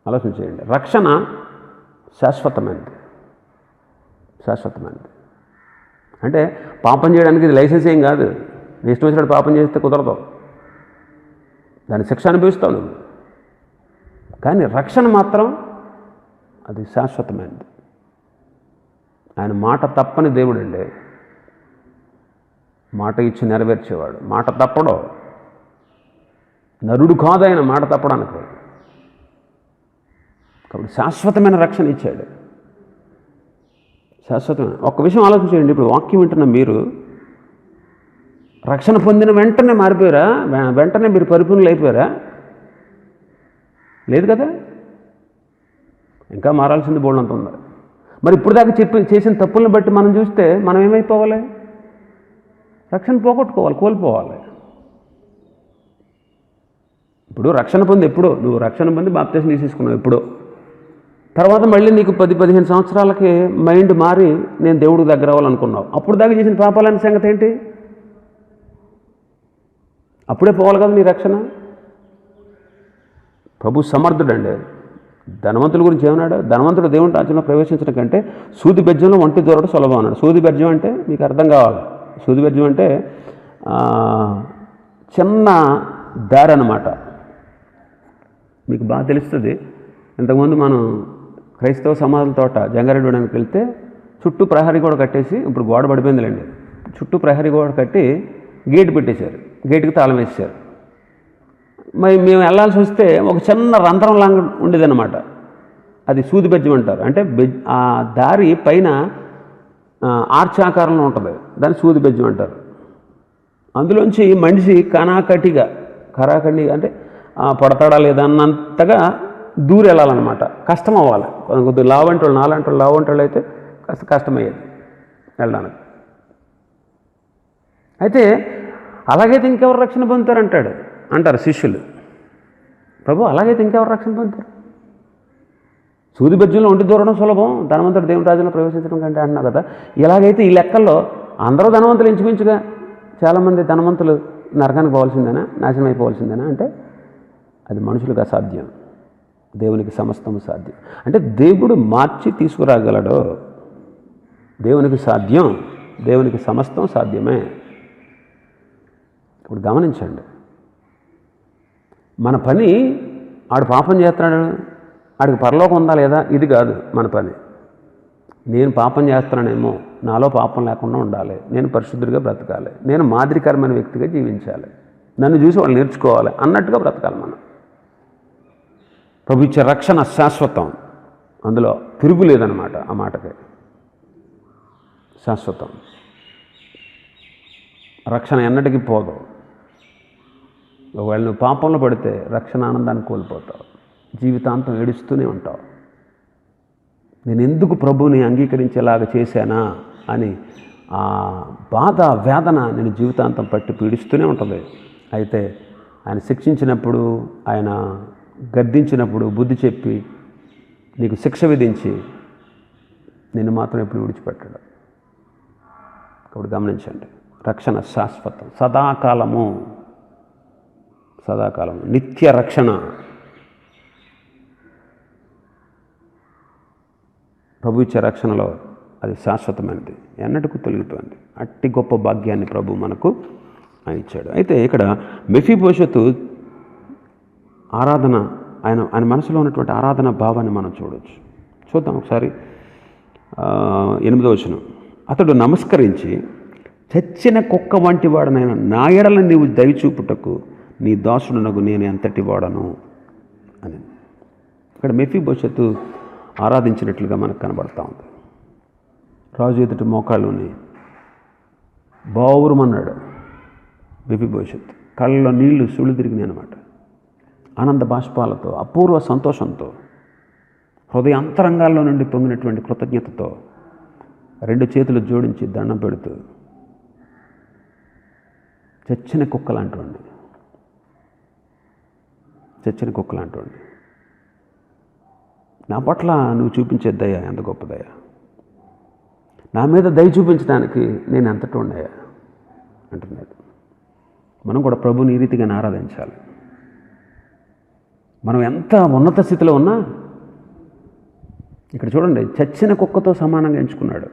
ఆలోచించేయండి. రక్షణ శాశ్వతమైనది, శాశ్వతమైనది. అంటే పాపం చేయడానికి ఇది లైసెన్స్ ఏం కాదు. నీ ఇష్టం వచ్చినట్టు పాపం చేస్తే కుదరదు, దాని శిక్ష అనుభవిస్తావు నువ్వు. కానీ రక్షణ మాత్రం అది శాశ్వతమైనది. ఆయన మాట తప్పని దేవుడు అండి. మాట ఇచ్చి నెరవేర్చేవాడు. మాట తప్పడో, నరుడు కాదు ఆయన మాట తప్పడానికి. కాబట్టి శాశ్వతమైన రక్షణ ఇచ్చాడు, శాశ్వతమైన. ఒక్క విషయం ఆలోచించండి. ఇప్పుడు వాక్యం వింటున్న మీరు రక్షణ పొందిన వెంటనే మారిపోయారా? వెంటనే మీరు పరిపూర్ణులు అయిపోయారా? లేదు కదా, ఇంకా మారాల్సింది బోల్డంత ఉంది. మరి ఇప్పుడు దాకా చేసిన తప్పులను బట్టి మనం చూస్తే మనం ఏమైపోవాలి? రక్షణ పోగొట్టుకోవాలి, కోల్పోవాలి. ఇప్పుడు రక్షణ పొంది ఎప్పుడో, నువ్వు రక్షణ పొంది బాప్తిసం తీసేసుకున్నావు ఎప్పుడో. తర్వాత మళ్ళీ నీకు 10-15 సంవత్సరాలకి మైండ్ మారి నేను దేవుడికి దగ్గర అవ్వాలనుకున్నావు. అప్పుడు దాకా చేసిన పాపాలనే సంగతి ఏంటి? అప్పుడే పోవాలి కదా నీ రక్షణ. ప్రభు సమర్థుడండి. ధనవంతుల గురించి ఏమన్నాడు? ధనవంతుడు దేవుని రాజ్యంలో ప్రవేశించడం కంటే సూది బెజ్జంలో ఒంటి దూరడం సులభం అన్నాడు. సూది బెజ్జం అంటే మీకు అర్థం కావాలి. సూది బెజ్జం అంటే చిన్న దారి అన్నమాట. మీకు బాగా తెలుస్తుంది. ఇంతకుముందు మనం క్రైస్తవ సమాధుల తోట జంగారెడ్డికి వెళ్తే చుట్టూ ప్రహరీ గోడ కట్టేసి, ఇప్పుడు గోడ పడిపోయిందిలేండి, చుట్టూ ప్రహరీ గోడ కట్టి గేటు పెట్టేశారు, గేటుకి తాళం వేసేశారు. మరి మేము వెళ్ళాల్సి వస్తే ఒక చిన్న రంధ్రం లాగా ఉండేదన్నమాట. అది సూది బెజ్జం అంటారు. అంటే ఆ దారి పైన ఆర్చ్ ఆకారంలో ఉంటుంది, దాన్ని సూది బెజ్జం అంటారు. అందులోంచి మనిషి కరాఖండిగా అంటే పడతాడా లేదా అన్నంతగా దూరి వెళ్ళాలన్నమాట. కష్టం అవ్వాలి. కొద్దిగా లావంటి వాళ్ళు, నాలాంటి వాళ్ళు, లావంటి వాళ్ళు అయితే కాస్త కష్టమయ్యేది వెళ్ళడానికి. అయితే అలాగైతే ఇంకెవరు రక్షణ అంటారు శిష్యులు. ప్రభు అలాగైతే ఇంకెవరు రక్షణ పొందుతారు? సూది బెజ్జంలో ఒంటి దూరడం సులభం, ధనవంతుడు దేవుని రాజ్యంలో ప్రవేశించడం కంటే అంటున్నావు కదా. ఇలాగైతే ఈ లెక్కల్లో అందరూ ధనవంతులు ఇంచుమించుగా, చాలామంది ధనవంతులు నరకానికి పోవాల్సిందేనా, నాశనం అయిపోవాల్సిందేనా అంటే అది మనుషులకు అసాధ్యం, దేవునికి సమస్తము సాధ్యం. అంటే దేవుడు మార్చి తీసుకురాగలడు. దేవునికి సాధ్యం, దేవునికి సమస్తం సాధ్యమే. ఇప్పుడు గమనించండి, మన పని ఆడు పాపం చేస్తున్నాడు, ఆడికి పరలోకం ఉందా లేదా, ఇది కాదు మన పని. నేను పాపం చేస్తున్నానేమో, నాలో పాపం లేకుండా ఉండాలి, నేను పరిశుద్ధుడిగా బ్రతకాలి, నేను మాదిరికరమైన వ్యక్తిగా జీవించాలి. నన్ను చూసి వాళ్ళు నేర్చుకోవాలి అన్నట్టుగా బ్రతకాలి మనం. ప్రభు ఇచ్చే రక్షణ శాశ్వతం, అందులో తిరుగులేదన్నమాట. ఆ మాటకి శాశ్వతం. రక్షణ ఎన్నటికీ పోదు. ఒకవేళ నువ్వు పాపంలో పడితే రక్షణ ఆనందాన్ని కోల్పోతావు, జీవితాంతం ఏడుస్తూనే ఉంటావు. నేను ఎందుకు ప్రభువుని అంగీకరించేలాగా చేశానా అని ఆ బాధ, వేదన నేను జీవితాంతం పట్టి పీడిస్తూనే ఉంటుంది. అయితే ఆయన శిక్షించినప్పుడు, ఆయన గద్దించినప్పుడు బుద్ధి చెప్పి నీకు శిక్ష విధించి నిన్ను మాత్రం ఎప్పుడు విడిచిపెట్టాడు. కాబట్టి గమనించండి, రక్షణ శాశ్వతం, సదాకాలము, సదాకాలము, నిత్య రక్షణ. ప్రభు ఇచ్చే రక్షణలో అది శాశ్వతమైనది, ఎన్నటికీ తొలగిపోయింది. అట్టి గొప్ప భాగ్యాన్ని ప్రభు మనకు ఇచ్చాడు. అయితే ఇక్కడ మెఫీబోషెతు ఆరాధన, ఆయన మనసులో ఉన్నటువంటి ఆరాధన భావాన్ని మనం చూడవచ్చు. చూద్దాం ఒకసారి. 8వ వచనం, అతడు నమస్కరించి, చచ్చిన కుక్క వంటి వాడనైనా నా ఎడల నీవు దయచూపుటకు నీ దాసుడునకు నేను ఎంతటి వాడను అని. ఇక్కడ మెఫీబోషెతు ఆరాధించినట్లుగా మనకు కనబడతా ఉంది. రాజు ఎదుటి మోకాళ్ళుని బావురమన్నాడు మెఫీబోషెతు. కళ్ళలో నీళ్లు సుళ్ళు తిరిగినాయి అనమాట. ఆనంద బాష్పాలతో, అపూర్వ సంతోషంతో, హృదయ అంతరంగాల్లో నుండి పొంగినటువంటి కృతజ్ఞతతో 2 చేతులు జోడించి దండం పెడుతూ, చచ్చిన కుక్కలాంటివాడిని, చచ్చిన కుక్కలాంటివాడిని, నా పట్ల నువ్వు చూపించే దయ ఎంత గొప్ప దయ, నా మీద దయ చూపించడానికి నేను ఎంతటి ఉండయా అంటున్నాడు. మనం కూడా ప్రభుని ఈ రీతిగానే ఆరాధించాలి. మనం ఎంత ఉన్నత స్థితిలో ఉన్నా, ఇక్కడ చూడండి, చచ్చిన కుక్కతో సమానంగా ఎంచుకున్నాడు.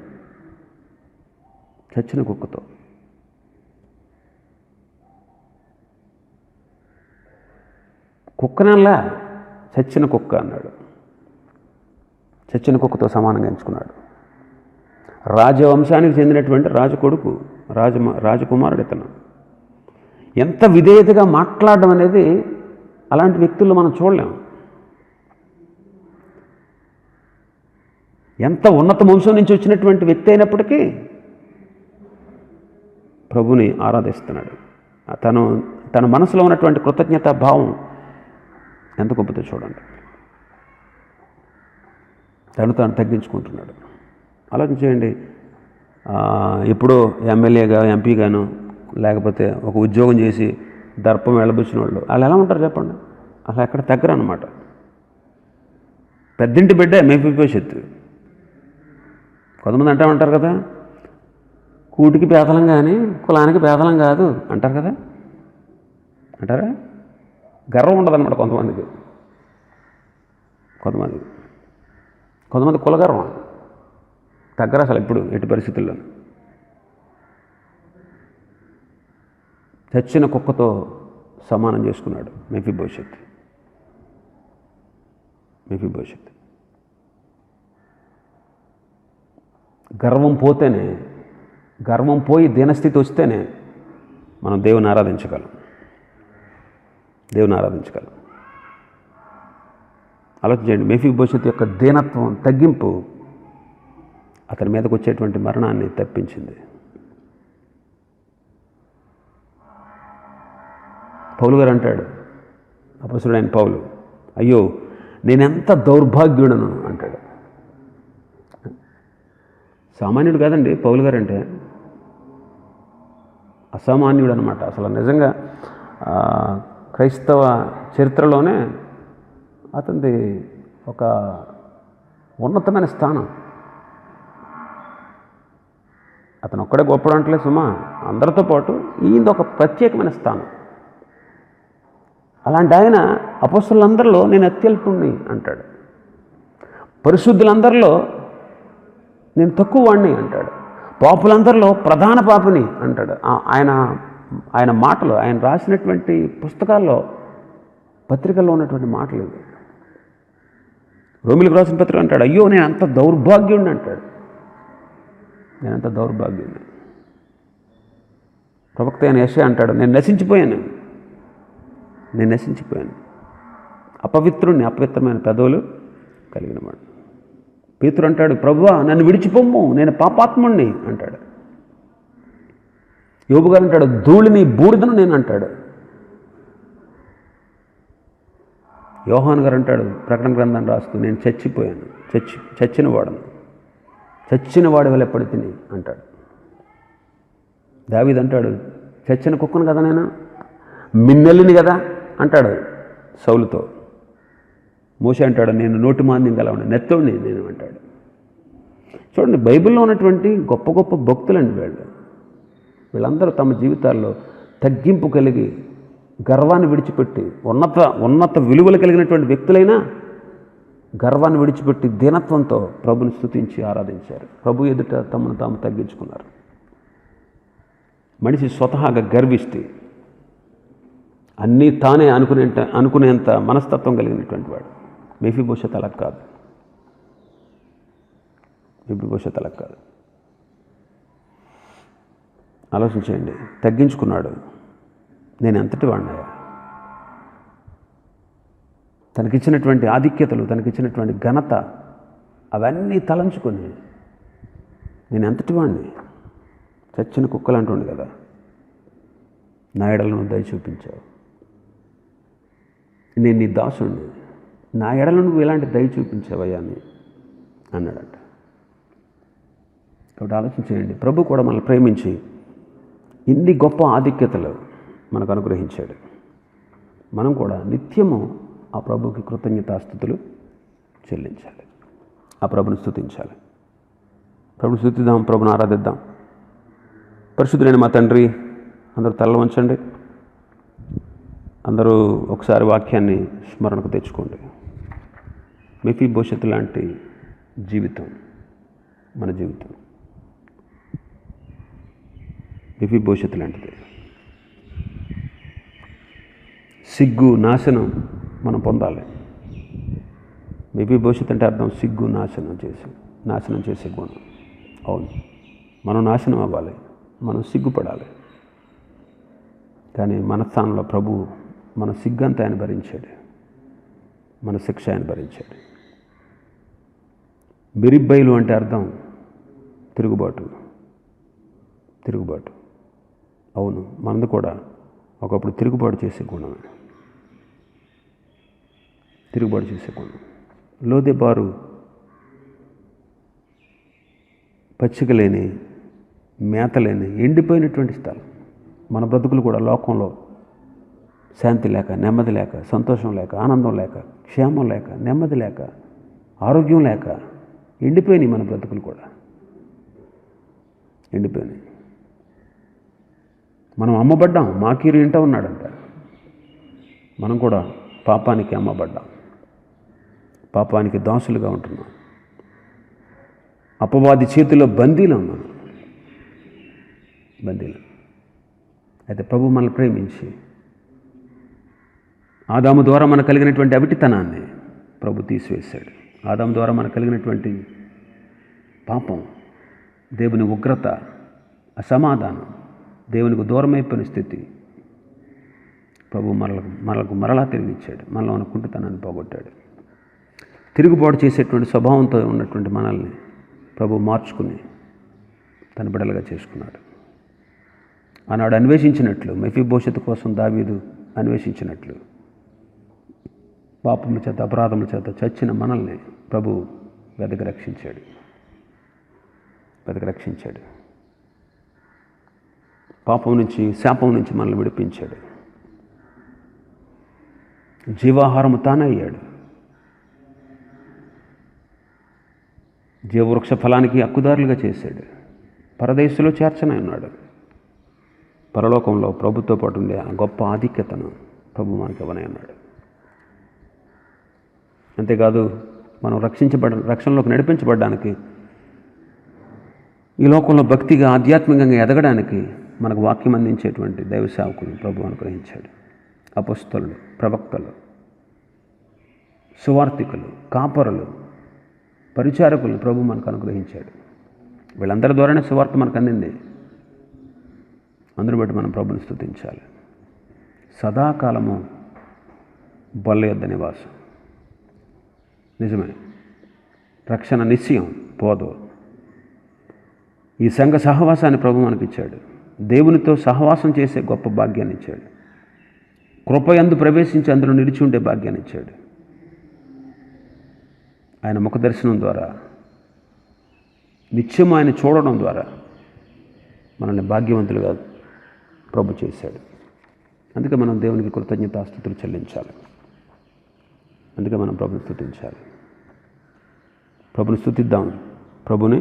చచ్చిన కుక్కతో. కుక్కనల్లా చచ్చిన కుక్క అన్నాడు. చచ్చిన కుక్కతో సమానంగా ఎంచుకున్నాడు. రాజవంశానికి చెందినటువంటి రాజకొడుకు, రాజకుమారుడు ఇతను. ఎంత విధేయతగా మాట్లాడడం అనేది అలాంటి వ్యక్తుల్లో మనం చూడలేము. ఎంత ఉన్నత వంశం నుంచి వచ్చినటువంటి వ్యక్తి అయినప్పటికీ ప్రభుని ఆరాధిస్తున్నాడు. తన మనసులో ఉన్నటువంటి కృతజ్ఞతా భావం ఎంత గొప్పతో చూడండి. తాను తగ్గించుకుంటున్నాడు. ఆలోచన చేయండి. ఎప్పుడో ఎమ్మెల్యేగా, ఎంపీగాను, లేకపోతే ఒక ఉద్యోగం చేసి దర్పం వెళ్ళబుచ్చిన వాళ్ళు ఎలా ఉంటారు చెప్పండి? అసలు ఎక్కడ తగ్గరు అన్నమాట. పెద్దింటి బిడ్డ మెఫీబోషెతు. కొంతమంది ఉంటారు కదా, కూటికి పేదలం కానీ కులానికి పేదలం కాదు అంటారు కదా, అంటారా? గర్వం ఉండదన్నమాట కొంతమందికి. కొంతమంది కులగర్వం తగ్గరు అసలు ఇప్పుడు ఎట్టి పరిస్థితుల్లో. చచ్చిన కుక్కతో సమానం చేసుకున్నాడు మెఫీబోషెతు. గర్వం పోయి దీనస్థితి వస్తేనే మనం దేవుని ఆరాధించగలం. ఆలోచించండి, మెఫీబోషెతు యొక్క దీనత్వం, తగ్గింపు అతని మీదకు వచ్చేటువంటి మరణాన్ని తప్పించింది. పౌలు గారు అంటాడు, అపొస్తలుడైన పౌలు, అయ్యో నేనెంత దౌర్భాగ్యుడను అంటాడు. సామాన్యుడు కాదండి పౌలు గారు అంటే, అసామాన్యుడు అనమాట. అసలు నిజంగా క్రైస్తవ చరిత్రలోనే అతనిది ఒక ఉన్నతమైన స్థానం. అతను ఒక్కడే గొప్పడు అంటలే సుమా, అందరితో పాటు ఈయనది ఒక ప్రత్యేకమైన స్థానం. అలాంటి ఆయన అపొస్తలులందరిలో నేను అత్యల్పుణ్ణి అంటాడు. పరిశుద్ధులందరిలో నేను తక్కువ వాడిని అంటాడు. పాపులందరిలో ప్రధాన పాపిని అంటాడు. ఆయన మాటలు, ఆయన రాసినటువంటి పుస్తకాల్లో, పత్రికల్లో ఉన్నటువంటి మాటలు ఇవి. రోమిలకు రాసిన పత్రిక అంటాడు, అయ్యో నేను అంత దౌర్భాగ్యుడిని అంటాడు. ప్రవక్త అయిన యెషయా అంటాడు, నేను నశించిపోయాను, నేను నశించిపోయాను. అపవిత్రుణ్ణి, అపవిత్రమైన పెదవులు కలిగిన వాడు. పేతురు అంటాడు, ప్రభువా నన్ను విడిచిపోమ్ము, నేను పాపాత్ముణ్ణి అంటాడు. యోబు గారు అంటాడు, ధూళిని బూడిదను నేను అంటాడు. యోహాను గారు అంటాడు ప్రకటన గ్రంథం రాస్తూ, నేను చచ్చిపోయాను, చచ్చిన వాడి వల్ల పడి తిని అంటాడు. దావీదు అంటాడు, చచ్చిన కుక్కను కదా నేను, మిన్నెల్లిని కదా అంటాడు సౌలుతో. మోషే అంటాడు, నేను నోటి మాంద్యం గలవాడిని, నెత్తోడిని నేను అంటాడు. చూడండి, బైబిల్లో ఉన్నటువంటి గొప్ప గొప్ప భక్తులండి వీళ్ళందరూ తమ జీవితాల్లో తగ్గింపు కలిగి గర్వాన్ని విడిచిపెట్టి, ఉన్నత విలువలు కలిగినటువంటి వ్యక్తులైనా గర్వాన్ని విడిచిపెట్టి దీనత్వంతో ప్రభుని స్తుతించి ఆరాధించారు. ప్రభు ఎదుట తమను తాము తగ్గించుకున్నారు. మనిషి స్వతహాగా గర్విస్తే అన్నీ తానే అనుకునేంత మనస్తత్వం కలిగినటువంటి వాడు. మెఫీబోషెత్ అలా కాదు. ఆలోచించండి, తగ్గించుకున్నాడు. నేను ఎంతటి వాడినయ్యా? తనకిచ్చినటువంటి ఆధిక్యతలు, తనకిచ్చినటువంటి ఘనత అవన్నీ తలంచుకొని నేను ఎంతటి వాడిని? చచ్చిన కుక్కలు అంటుండే కదా, నా ఎడలను దయ చూపించావు, నేను నీ దాసుడిని, నా ఎడలను నువ్వు ఎలాంటి దయ చూపించావయ్యా అని అన్నాడట. కాబట్టి ఆలోచించేయండి, ప్రభు కూడా మనల్ని ప్రేమించి ఇన్ని గొప్ప ఆధిక్యతలు మనకు అనుగ్రహించాడు. మనం కూడా నిత్యము ఆ ప్రభుకి కృతజ్ఞతాస్తుతులు చెల్లించాలి, ఆ ప్రభుని స్తుతించాలి. ప్రభుని స్తుతిద్దాం, ప్రభుని ఆరాధిద్దాం. పరిశుద్ధులైన మా తండ్రి, అందరూ తల వంచండి. అందరూ ఒకసారి వాక్యాన్ని స్మరణకు తెచ్చుకోండి. మెఫీబోషెత్ లాంటి జీవితం మన జీవితం. మెఫీబోషెత్ లాంటిది. సిగ్గు, నాశనం మనం పొందాలి. మెఫీబోషెత్ అంటే అర్థం సిగ్గు, నాశనం చేసే గుణం. అవును, మనం నాశనం అవ్వాలి, మనం సిగ్గుపడాలి. కానీ మన స్థానంలో ప్రభు మన సిగ్గంతా ఆయన భరించాడు, మన శిక్ష ఆయన భరించాడు. బెరిబ్బైలు అంటే అర్థం తిరుగుబాటు. అవును, మనది కూడా ఒకప్పుడు తిరుగుబాటు చేసే గుణం. లోదెబారు పచ్చిక లేని, మేత లేని, ఎండిపోయినటువంటి స్థలం. మన బ్రతుకులు కూడా లోకంలో శాంతి లేక, నెమ్మది లేక, సంతోషం లేక, ఆనందం లేక, క్షేమం లేక, నెమ్మది లేక, ఆరోగ్యం లేక ఎండిపోయినాయి. మన బ్రతుకులు కూడా ఎండిపోయినాయి. మనం అమ్మబడ్డాం, మాకీరు ఇంట ఉన్నాడంట. మనం కూడా పాపానికి అమ్మబడ్డాం, పాపానికి దాసులుగా ఉంటున్నాం, అపవాది చేతిలో బందీలం మనం. అయితే ప్రభు మనల్ని ప్రేమించి ఆదాము ద్వారా మనకు కలిగినటువంటి అవిటితనాన్ని ప్రభు తీసివేశాడు. ఆదాము ద్వారా మనకు కలిగినటువంటి పాపం, దేవుని ఉగ్రత, అసమాధానం, దేవునికి దూరమైపోయిన స్థితి ప్రభు మరలా తిరిగిచ్చాడు. మనలో ఉన్న కుంటుతనాన్ని పోగొట్టాడు. తిరుగుబాటు చేసేటువంటి స్వభావంతో ఉన్నటువంటి మనల్ని ప్రభు మార్చుకుని తన బిడ్డలుగా చేసుకున్నాడు. ఆనాడు అన్వేషించినట్లు, మెఫీబోషెత్ కోసం దావీదు అన్వేషించినట్లు, పాపముల చేత, అపరాధముల చేత చచ్చిన మనల్ని ప్రభు వెదకి రక్షించాడు. పాపం నుంచి, శాపం నుంచి మనల్ని విడిపించాడు. జీవాహారము తానే అయ్యాడు. జీవవృక్ష ఫలానికి హక్కుదారులుగా చేశాడు. పరదేశంలో చేర్చనే ఉన్నాడు. పరలోకంలో ప్రభుతో పాటు ఉండే ఆ గొప్ప ఆధిక్యతను ప్రభు మనకి ఇవ్వనే అన్నాడు. అంతేకాదు, మనం రక్షణలోకి నడిపించబడడానికి, ఈ లోకంలో భక్తిగా, ఆధ్యాత్మికంగా ఎదగడానికి మనకు వాక్యం అందించేటువంటి దైవ సేవకులు ప్రభు అనుగ్రహించాడు. అపొస్తలులు, ప్రవక్తలు, సువార్థికులు, కాపరులు, పరిచారకులు ప్రభు మనకు అనుగ్రహించాడు. వీళ్ళందరి ద్వారానే సువార్త మనకు అందింది. అందును బట్టి మనం ప్రభుని స్తుతించాలి. సదాకాలము బల్ల యొద్ద నివాసం. నిజమే, రక్షణ నిశ్చయం పోదు. ఈ సంఘ సహవాసాన్ని ప్రభు మనకిచ్చాడు. దేవునితో సహవాసం చేసే గొప్ప భాగ్యాన్ని ఇచ్చాడు. కృపయందు ప్రవేశించి అందులో నిలిచి ఉండే భాగ్యాన్ని ఇచ్చాడు. ఆయన ముఖ దర్శనం ద్వారా, నిత్యం ఆయన చూడడం ద్వారా మనల్ని భాగ్యవంతులుగా ప్రభు చేశాడు. అందుకే మనం దేవునికి కృతజ్ఞతాస్తుతులు చెల్లించాలి. అందుకే మనం ప్రభుని స్తుతించాలి. ప్రభుని స్తుతిద్దాం, ప్రభుని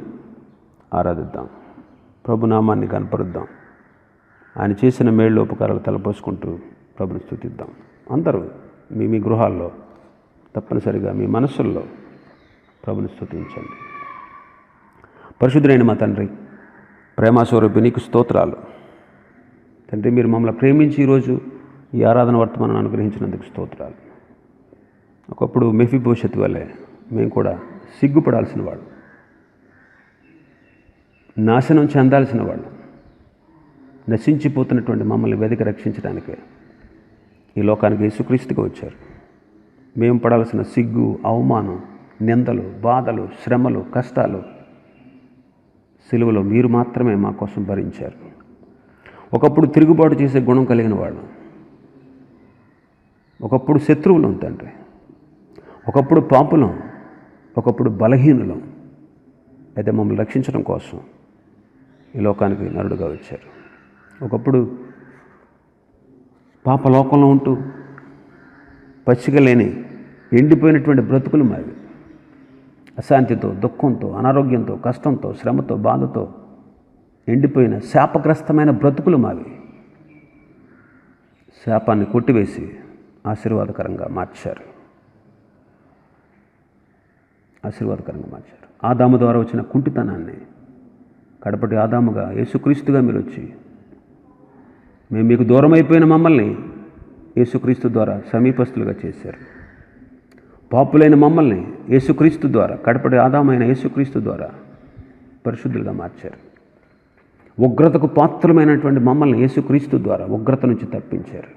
ఆరాధిద్దాం, ప్రభు నామాన్ని కనపరుద్దాం. ఆయన చేసిన మేళ్ళు ఉపకారాలు తలపోసుకుంటూ ప్రభుని స్తుతిద్దాం. అందరూ మీ మీ గృహాల్లో తప్పనిసరిగా మీ మనస్సుల్లో ప్రభుని స్తుతించండి. పరిశుద్ధుడైన మా తండ్రి, ప్రేమాస్వరూపి నీకు స్తోత్రాలు. తండ్రి, మీరు మమ్మల్ని ప్రేమించి ఈరోజు ఈ ఆరాధన వర్తమానాన్ని అనుగ్రహించినందుకు స్తోత్రాలు. ఒకప్పుడు మెఫీబోషెతు వలె మేము కూడా సిగ్గుపడాల్సిన వాళ్ళు, నాశనం చెందాల్సిన వాళ్ళు, నశించిపోతున్నటువంటి మమ్మల్ని వెతికి రక్షించడానికే ఈ లోకానికి యేసుక్రీస్తుగా వచ్చారు. మేము పడాల్సిన సిగ్గు, అవమానం, నిందలు, బాధలు, శ్రమలు, కష్టాలు సిలువలో మీరు మాత్రమే మా కోసం భరించారు. ఒకప్పుడు తిరుగుబాటు చేసే గుణం కలిగిన వాళ్ళు, ఒకప్పుడు శత్రువులం తండ్రి, ఒకప్పుడు పాపులం, ఒకప్పుడు బలహీనులం. అయితే మమ్మల్ని రక్షించడం కోసం ఈ లోకానికి నరుడుగా వచ్చారు. ఒకప్పుడు పాపలోకంలో ఉంటూ పచ్చిక లేని ఎండిపోయినటువంటి బ్రతుకులు మావి. అశాంతితో, దుఃఖంతో, అనారోగ్యంతో, కష్టంతో, శ్రమతో, బాధతో ఎండిపోయిన శాపగ్రస్తమైన బ్రతుకులు మావి. శాపాన్ని కొట్టివేసి ఆశీర్వాదకరంగా మార్చారు. ఆదాము ద్వారా వచ్చిన కుంటితనాన్ని కడపటి ఆదాముగా, యేసుక్రీస్తుగా మీరు వచ్చి మేము మీకు దూరం అయిపోయిన మమ్మల్ని యేసుక్రీస్తు ద్వారా సమీపస్తులుగా చేశారు. పాపులైన మమ్మల్ని యేసుక్రీస్తు ద్వారా, కడపటి ఆదామైన యేసుక్రీస్తు ద్వారా పరిశుద్ధులుగా మార్చారు. ఉగ్రతకు పాత్రమైనటువంటి మమ్మల్ని యేసుక్రీస్తు ద్వారా ఉగ్రత నుంచి తప్పించారు.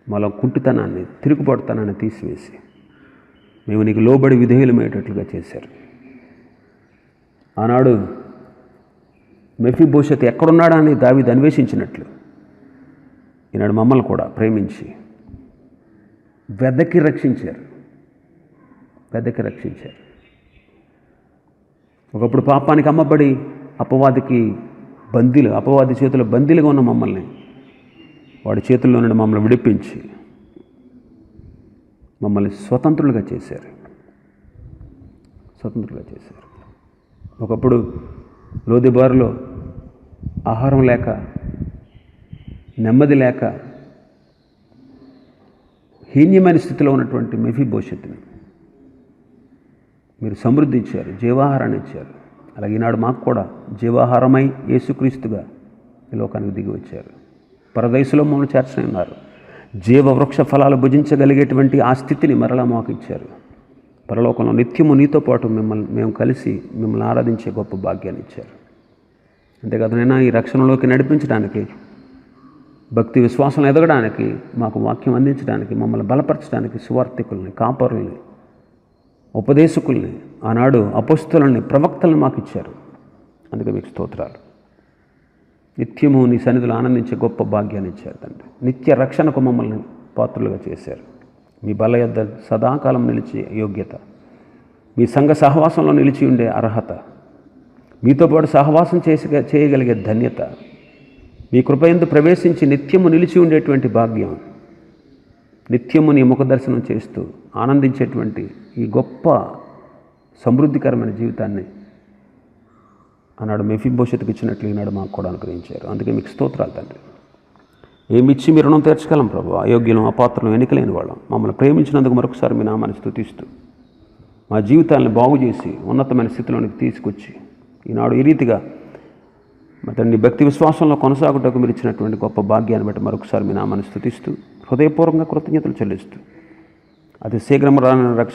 మాలో కుంటితనాన్ని, తిరుగుబాటుతనాన్ని తీసివేసి మేము నీకు లోబడి విధేయులమయ్యేటట్లుగా చేశారు. ఆనాడు మెఫీబోషెతు ఎక్కడున్నాడా అని దావీదు అన్వేషించినట్లు ఈనాడు మమ్మల్ని కూడా ప్రేమించి వెదకి రక్షించారు. ఒకప్పుడు పాపానికి అమ్మబడి అపవాది చేతిలో బందీలుగా ఉన్న మమ్మల్ని వాడి చేతుల్లో నుండి మమ్మల్ని విడిపించి మమ్మల్ని స్వతంత్రులుగా చేశారు. ఒకప్పుడు లోదిబారులో ఆహారం లేక, నెమ్మది లేక, హీన్యమైన స్థితిలో ఉన్నటువంటి మెఫీబోషెతుని మీరు సమృద్ధి ఇచ్చారు, జీవాహారాన్ని ఇచ్చారు. అలాగే ఈనాడు మాకు కూడా జీవాహారమై యేసుక్రీస్తుగా ఈ లోకానికి దిగి వచ్చారు. పరదైసులో మమ్మల్ని చేర్చని ఉన్నారు. జీవవృక్ష ఫలాలు భుజించగలిగేటువంటి ఆ స్థితిని మరలా మాకు ఇచ్చారు. పరలోకంలో నిత్యము నీతో పాటు మేము కలిసి మిమ్మల్ని ఆరాధించే గొప్ప భాగ్యాన్ని ఇచ్చారు. అంతేకాదనైనా ఈ రక్షణలోకి నడిపించడానికి, భక్తి విశ్వాసం ఎదగడానికి, మాకు వాక్యం అందించడానికి, మమ్మల్ని బలపరచడానికి సువార్థికుల్ని, కాపరుల్ని, ఉపదేశకుల్ని, ఆనాడు అపోస్తలుల్ని, ప్రవక్తలను మాకు ఇచ్చారు. అందుకే మీకు స్తోత్రాలు. నిత్యము నీ సన్నిధిలో ఆనందించే గొప్ప భాగ్యాన్ని ఇచ్చారు తండ్రి. నిత్య రక్షణకు మమ్మల్ని పాత్రులుగా చేశారు. మీ బల యొద్ద సదాకాలం నిలిచే యోగ్యత, మీ సంఘ సహవాసంలో నిలిచి ఉండే అర్హత, మీతో పాటు సహవాసం చేయగలిగే ధన్యత, మీ కృపయందు ప్రవేశించి నిత్యము నిలిచి ఉండేటువంటి భాగ్యం, నిత్యము నీ ముఖదర్శనం చేస్తూ ఆనందించేటువంటి ఈ గొప్ప సమృద్ధికరమైన జీవితాన్ని ఆనాడు మెఫీబోషెతుకు ఇచ్చినట్లు ఈనాడు మాకు కూడా అనుగ్రహించారు. అందుకే మీకు స్తోత్రాలు తండ్రి. ఏమిచ్చి మీ రుణం తీర్చగలం ప్రభు. అయోగ్యం, అపాత్రం, ఎన్నికలేని వాళ్ళం. మమ్మల్ని ప్రేమించినందుకు మరొకసారి మీ నామాన్ని స్తుతిస్తూ మా జీవితాలను బాగు చేసి ఉన్నతమైన స్థితిలోనికి తీసుకొచ్చి ఈనాడు ఈ రీతిగా తండ్రి భక్తి విశ్వాసంలో కొనసాగుటకు మీరు ఇచ్చినటువంటి గొప్ప భాగ్యాన్ని బట్టి మరొకసారి మీ నామాన్ని స్తుతిస్తూ హృదయపూర్వకంగా కృతజ్ఞతలు చెల్లిస్తూ అతి శీఘ్రం రాని రక్షణ